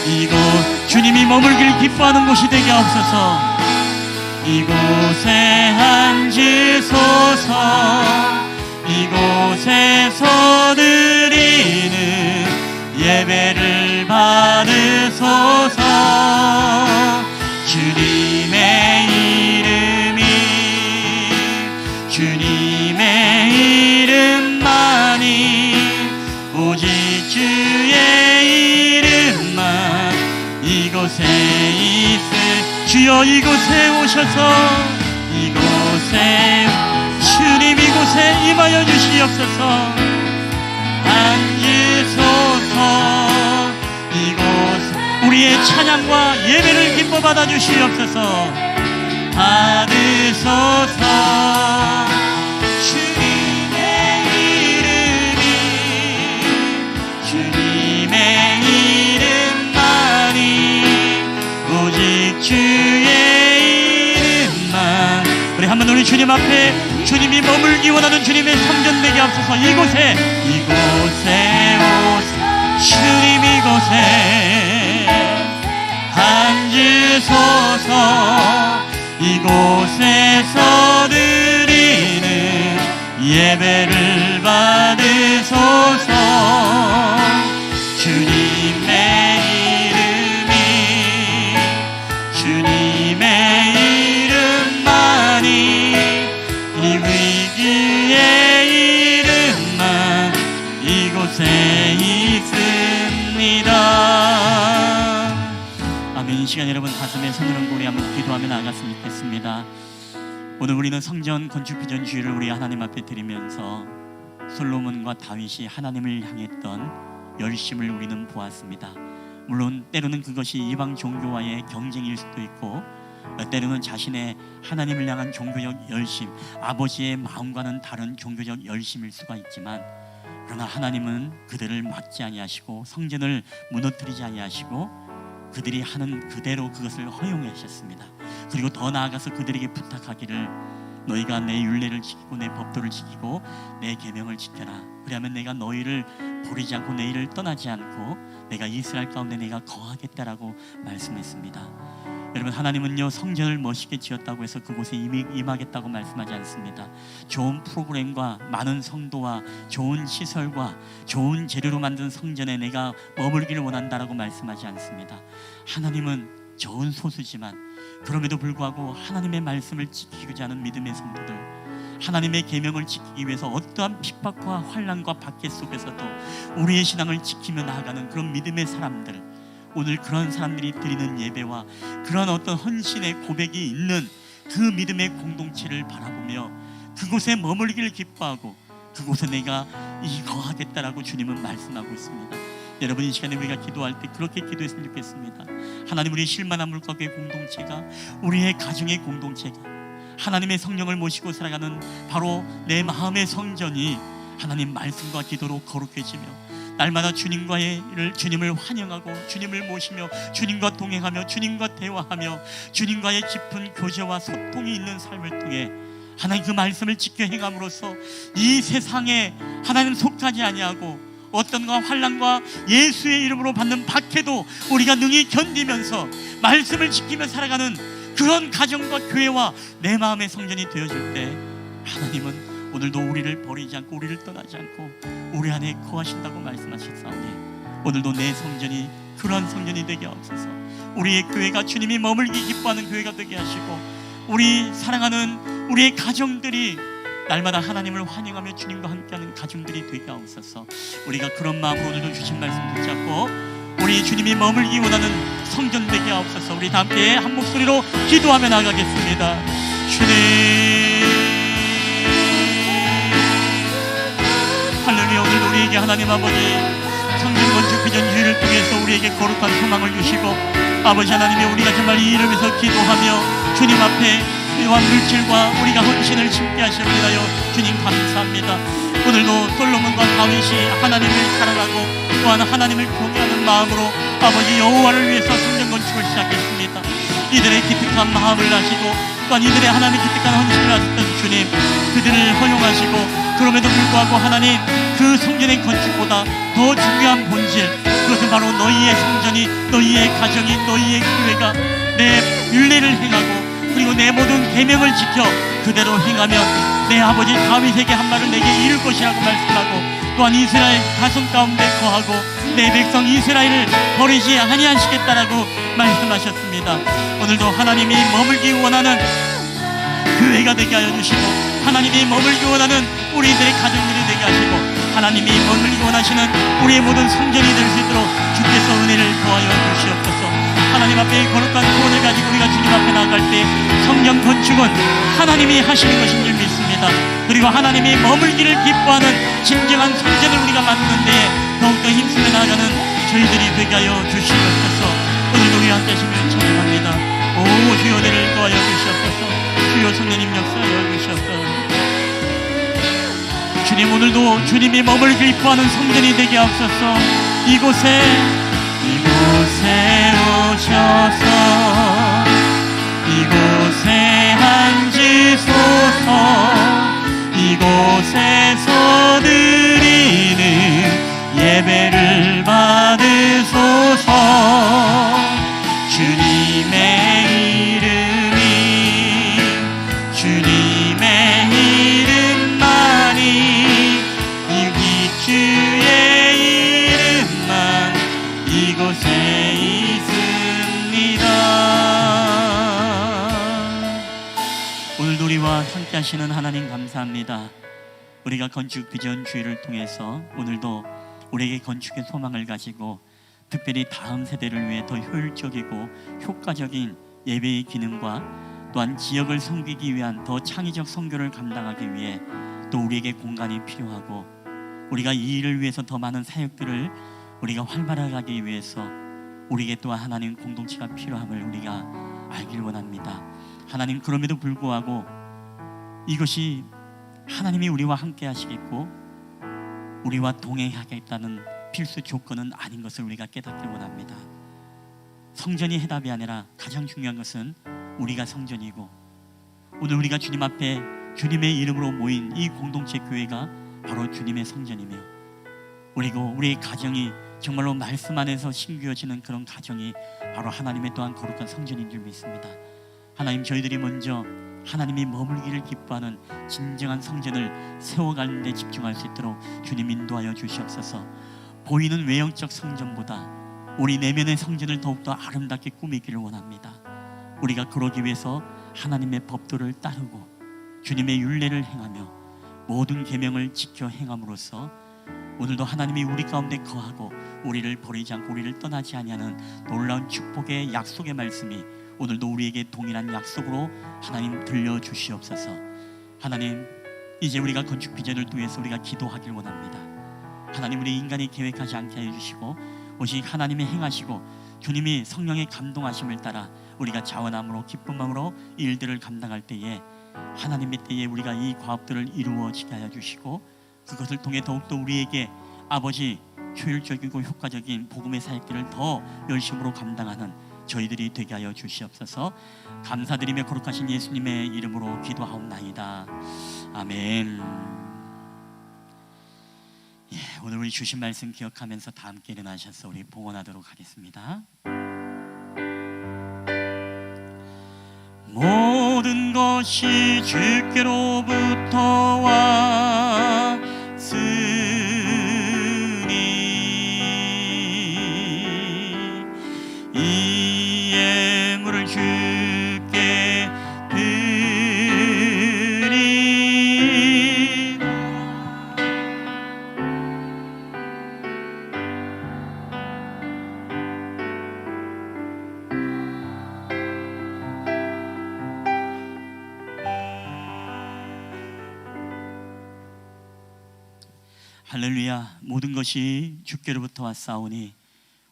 이곳 주님이 머물길 기뻐하는 곳이 되게 하옵소서. 이곳에 앉으소서. 이곳에서 드리는 예배를 받으소서. 주님의 이름만이 오직 주의 이름만 이곳에 있을. 주여 이곳에 오셔서 이곳에 주님 이곳에 임하여 주시옵소서. 앉으소서. 이곳 우리의 찬양과 예배를 기뻐 받아 주시옵소서. 받으소서. 주님의 이름만이 오직 주의 이름만. 우리 한번 우리 주님 앞에 주님이 머물기 원하는 주님의 성전 되게 하옵소서. 이곳에 주님 이곳에 앉으소서. 이곳에서 드리는 예배를 받으소서. 주님의 이름만이 이 위기의 이름만 이곳에 있습니다. 아멘. 이 시간 여러분 가슴에 손을 얹고 우리 한번 기도하며 나아갔으면 좋겠습니다. 오늘 우리는 성전 건축 비전 주의를 우리 하나님 앞에 드리면서 솔로몬과 다윗이 하나님을 향했던 열심을 우리는 보았습니다. 물론 때로는 그것이 이방 종교와의 경쟁일 수도 있고 때로는 자신의 하나님을 향한 종교적 열심, 아버지의 마음과는 다른 종교적 열심일 수가 있지만 그러나 하나님은 그들을 막지 아니하시고 성전을 무너뜨리지 아니하시고 그들이 하는 그대로 그것을 허용하셨습니다. 그리고 더 나아가서 그들에게 부탁하기를 너희가 내 율례를 지키고 내 법도를 지키고 내 계명을 지켜라. 그리하면 내가 너희를 버리지 않고 내 일을 떠나지 않고 내가 이스라엘 가운데 내가 거하겠다라고 말씀했습니다. 여러분, 하나님은요 성전을 멋있게 지었다고 해서 그곳에 임하겠다고 말씀하지 않습니다. 좋은 프로그램과 많은 성도와 좋은 시설과 좋은 재료로 만든 성전에 내가 머물기를 원한다라고 말씀하지 않습니다. 하나님은 적은 소수지만 그럼에도 불구하고 하나님의 말씀을 지키고자 하는 믿음의 성도들, 하나님의 계명을 지키기 위해서 어떠한 핍박과 환난과 박해 속에서도 우리의 신앙을 지키며 나아가는 그런 믿음의 사람들, 오늘 그런 사람들이 드리는 예배와 그런 어떤 헌신의 고백이 있는 그 믿음의 공동체를 바라보며 그곳에 머물기를 기뻐하고 그곳에 내가 거하겠다라고 주님은 말씀하고 있습니다. 여러분, 이 시간에 우리가 기도할 때 그렇게 기도했으면 좋겠습니다. 하나님, 우리의 실만한 물가의 공동체가, 우리의 가정의 공동체가 하나님의 성령을 모시고 살아가는 바로 내 마음의 성전이 하나님 말씀과 기도로 거룩해지며 날마다 주님을 환영하고 주님을 모시며 주님과 동행하며 주님과 대화하며 주님과의 깊은 교제와 소통이 있는 삶을 통해 하나님 그 말씀을 지켜 행함으로써 이 세상에 하나님 속하지 아니하고 어떤가 환난과 예수의 이름으로 받는 박해도 우리가 능히 견디면서 말씀을 지키며 살아가는 그런 가정과 교회와 내 마음의 성전이 되어질 때 하나님은 오늘도 우리를 버리지 않고 우리를 떠나지 않고 우리 안에 거하신다고 말씀하셨사오니 오늘도 내 성전이 그러한 성전이 되게 하옵소서. 우리의 교회가 주님이 머물기 기뻐하는 교회가 되게 하시고 우리 사랑하는 우리의 가정들이 날마다 하나님을 환영하며 주님과 함께하는 가정들이 되게 하옵소서. 우리가 그런 마음으로 오늘도 주신 말씀 붙잡고 우리 주님이 머물기 원하는 성전 되게 하옵소서. 우리 다 함께 한 목소리로 기도하며 나가겠습니다. 주님, 할렐루야. 오늘도 우리에게 하나님 아버지 성전 건축 비전 주의를 통해서 우리에게 거룩한 소망을 주시고 아버지 하나님이 우리가 정말 이 이름에서 기도하며 주님 앞에 이러한 물질과 우리가 헌신을 심게 하시옵니다. 주님 감사합니다. 오늘도 솔로몬과 다윗이 하나님을 사랑하고 또한 하나님을 경외하는 마음으로 아버지 여호와를 위해서 성전 건축을 시작했습니다. 이들의 기특한 마음을 아시고 또한 이들의 하나님의 기특한 헌신을 하셨던 주님, 그들을 허용하시고 그럼에도 불구하고 하나님 그 성전의 건축보다 더 중요한 본질, 그것은 바로 너희의 성전이, 너희의 가정이, 너희의 교회가 내 율례를 행하고 그리고 내 모든 계명을 지켜 그대로 행하면 내 아버지 다윗에게 한 말을 내게 이룰 것이라고 말씀하고 또한 이스라엘 가슴 가운데 거하고 내 백성 이스라엘을 버리지 아니하시겠다라고 말씀하셨습니다. 오늘도 하나님이 머물기 원하는 교회가 되게 하여 주시고 하나님이 머물기 원하는 우리들의 가정들이 되게 하시고 하나님이 머물기 원하시는 우리의 모든 성전이 될 수 있도록 주께서 은혜를 더하여 주시옵소서. 하나님 앞에 거룩한 구원을 가지고 우리가 주님 앞에 나아갈 때 성전 건축은 하나님이 하시는 것인 줄 믿습니다. 그리고 하나님이 머물기를 기뻐하는 진정한 성전을 우리가 만드는 데에 더욱더 힘쓰며 나아가는 저희들이 되게 하여 주시옵소서. 오늘도 우리와 함께 하시면 찬양합니다. 오 주여 은혜를 더하여 주시옵소서. 주여 성령님 역사하여 주시옵소서. 주님, 오늘도 주님이 머물기 기뻐하는 성전이 되게 하옵소서. 이곳에 오셔서 이곳에 앉으소서. 이곳에서 드리는 예배를 받으소서. 주님의 이름이 주님의 이름만이 이 주의 이름만 이곳에 있습니다. 오늘도 우리와 함께 하시는 하나님 감사합니다. 우리가 건축 비전 주의를 통해서 오늘도 우리에게 건축의 소망을 가지고 특별히 다음 세대를 위해 더 효율적이고 효과적인 예배의 기능과 또한 지역을 섬기기 위한 더 창의적 선교를 감당하기 위해 또 우리에게 공간이 필요하고 우리가 이 일을 위해서 더 많은 사역들을 우리가 활발하게 하기 위해서 우리에게 또한 하나님 공동체가 필요함을 우리가 알길 원합니다. 하나님, 그럼에도 불구하고 이것이 하나님이 우리와 함께 하시겠고 우리와 동행하겠다는 필수 조건은 아닌 것을 우리가 깨닫길 원합니다. 성전이 해답이 아니라 가장 중요한 것은 우리가 성전이고 오늘 우리가 주님 앞에 주님의 이름으로 모인 이 공동체 교회가 바로 주님의 성전이며 그리고 우리의 가정이 정말로 말씀 안에서 신규어지는 그런 가정이 바로 하나님의 또한 거룩한 성전인 줄 믿습니다. 하나님, 저희들이 먼저 하나님이 머물기를 기뻐하는 진정한 성전을 세워가는 데 집중할 수 있도록 주님 인도하여 주시옵소서. 보이는 외형적 성전보다 우리 내면의 성전을 더욱더 아름답게 꾸미기를 원합니다. 우리가 그러기 위해서 하나님의 법도를 따르고 주님의 율례를 행하며 모든 계명을 지켜 행함으로써 오늘도 하나님이 우리 가운데 거하고 우리를 버리지 않고 우리를 떠나지 아니하는 놀라운 축복의 약속의 말씀이 오늘도 우리에게 동일한 약속으로 하나님 들려주시옵소서. 하나님, 이제 우리가 건축 비전을 통해서 우리가 기도하길 원합니다. 하나님, 우리 인간이 계획하지 않게 해주시고 오직 하나님이 행하시고 주님이 성령의 감동하심을 따라 우리가 자원함으로 기쁜 마음으로 이 일들을 감당할 때에 하나님의 때에 우리가 이 과업들을 이루어지게 하여 주시고 그것을 통해 더욱더 우리에게 아버지 효율적이고 효과적인 복음의 사역들을 더 열심으로 감당하는 저희들이 되게 하여 주시옵소서. 감사드리며 거룩하신 예수님의 이름으로 기도하옵나이다. 아멘. 오늘 우리 주신 말씀 기억하면서 다 함께 일어나셔서 우리 봉헌하도록 하겠습니다. 모든 것이 주께로부터 왔으니 이 예물을 주께 드리라. 할렐루야. 모든 것이 주께로부터 왔사오니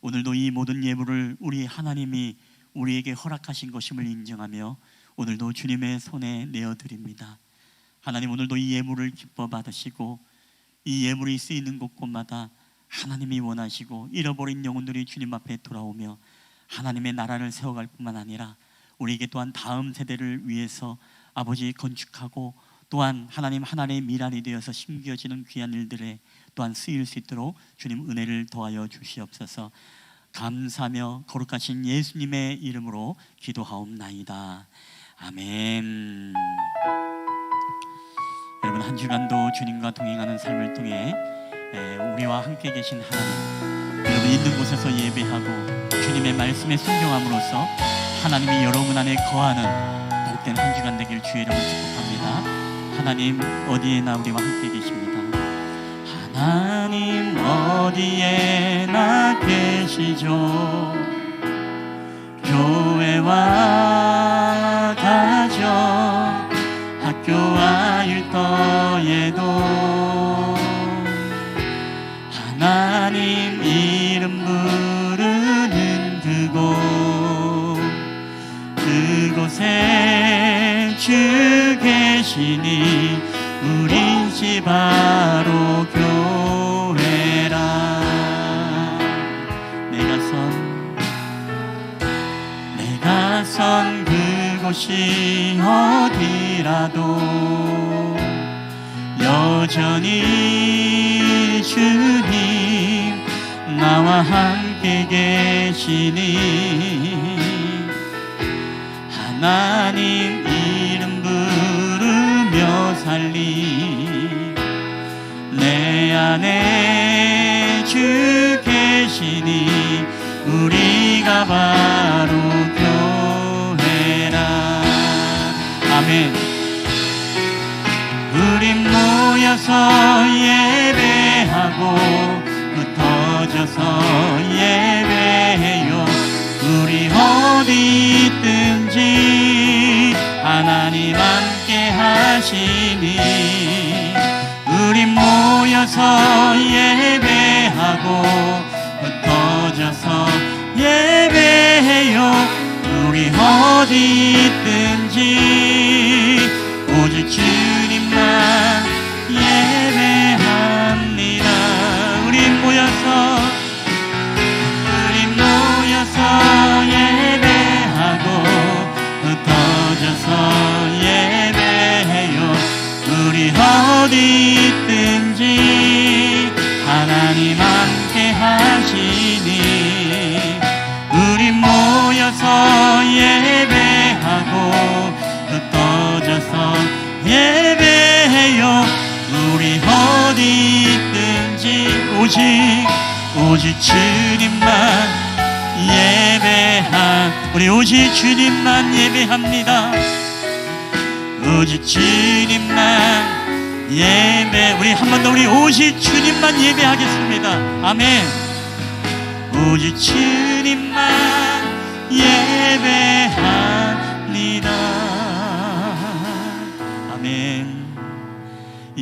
오늘도 이 모든 예물을 우리 하나님이 우리에게 허락하신 것임을 인정하며 오늘도 주님의 손에 내어드립니다. 하나님, 오늘도 이 예물을 기뻐 받으시고 이 예물이 쓰이는 곳곳마다 하나님이 원하시고 잃어버린 영혼들이 주님 앞에 돌아오며 하나님의 나라를 세워갈 뿐만 아니라 우리에게 또한 다음 세대를 위해서 아버지 건축하고 또한 하나님 하나님의 미랄이 되어서 심겨지는 귀한 일들에 또한 쓰일 수 있도록 주님 은혜를 더하여 주시옵소서. 감사하며 거룩하신 예수님의 이름으로 기도하옵나이다. 아멘. 여러분, 한 주간도 주님과 동행하는 삶을 통해 우리와 함께 계신 하나님, 여러분 있는 곳에서 예배하고 주님의 말씀에 순종함으로써 하나님이 여러분 안에 거하는 복된 한 주간 되길 주의 이름으로 축복합니다. 하나님 어디에나 우리와 함께 계십니다. 하나님 어디에나 계시죠. 교회와 가정, 학교와 일터에도 하나님 이름 부르는 그곳에 주 계시니 우리 집 바로 교회라. 내가 선 그곳이 어디라도 여전히 주님 나와 함께 계시니 하나님 이름 부르며 살리 내 안에 주 계시니 우리가 바로 교회라. 아멘. 우리 모여서 예배하고 흩어져서 예배해요. 우리 어디 있든지 하나님 함께 하시니 우리 모여서 예배하고 흩어져서 예배해요. 우리 어디 있든지 오직 주님만 예배합니다. 우리 모여서 예배하고 흩어져서 예배해요. 우리 어디 있든지 하나님 함께 하시니 우리 모여서 예배하고 흩어져서 예배해요. 우리 어디 있든지 오직 주님만 우리 오직 주님만 예배합니다. 오직 주님만 예배. 우리 한 번 더 우리 오직 주님만 예배하겠습니다. 아멘. 오직 주님만 예배합니다. 아멘.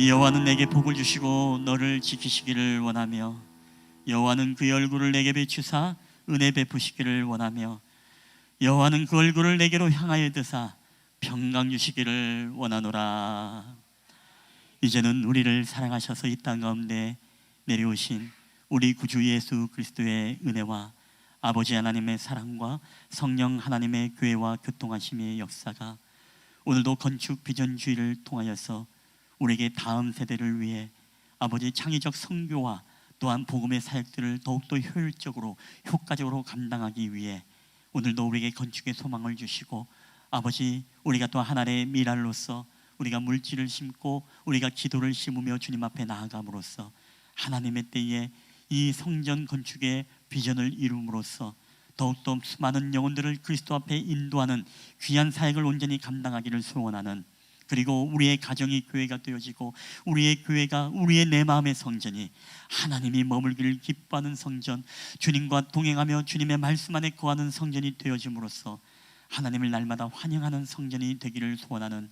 여호와는 내게 복을 주시고 너를 지키시기를 원하며 여호와는 그의 얼굴을 내게 비추사 은혜 베푸시기를 원하며 여호와는 그 얼굴을 내게로 향하여 드사 평강 주시기를 원하노라. 이제는 우리를 사랑하셔서 이 땅 가운데 내려오신 우리 구주 예수 그리스도의 은혜와 아버지 하나님의 사랑과 성령 하나님의 교회와 교통하심의 역사가 오늘도 건축 비전주의를 통하여서 우리에게 다음 세대를 위해 아버지 창의적 선교와 또한 복음의 사역들을 더욱더 효율적으로 효과적으로 감당하기 위해 오늘도 우리에게 건축의 소망을 주시고, 아버지, 우리가 또 하나님의 미랄로서 우리가 물질을 심고 우리가 기도를 심으며 주님 앞에 나아감으로써 하나님의 때에 이 성전 건축의 비전을 이룸으로써 더욱더 수많은 영혼들을 그리스도 앞에 인도하는 귀한 사역을 온전히 감당하기를 소원하는, 그리고 우리의 가정이 교회가 되어지고 우리의 교회가 우리의 내 마음의 성전이 하나님이 머물기를 기뻐하는 성전, 주님과 동행하며 주님의 말씀 안에 거하는 성전이 되어짐으로써 하나님을 날마다 환영하는 성전이 되기를 소원하는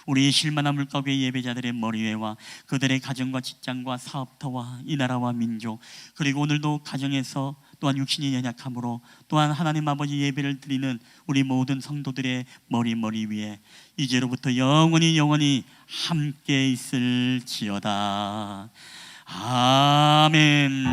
우리 실만한 물가교회 예배자들의 머리회와 그들의 가정과 직장과 사업터와 이 나라와 민족, 그리고 오늘도 가정에서 또한 육신이 연약함으로 또한 하나님 아버지 예배를 드리는 우리 모든 성도들의 머리 위에 이제로부터 영원히 함께 있을지어다. 아멘.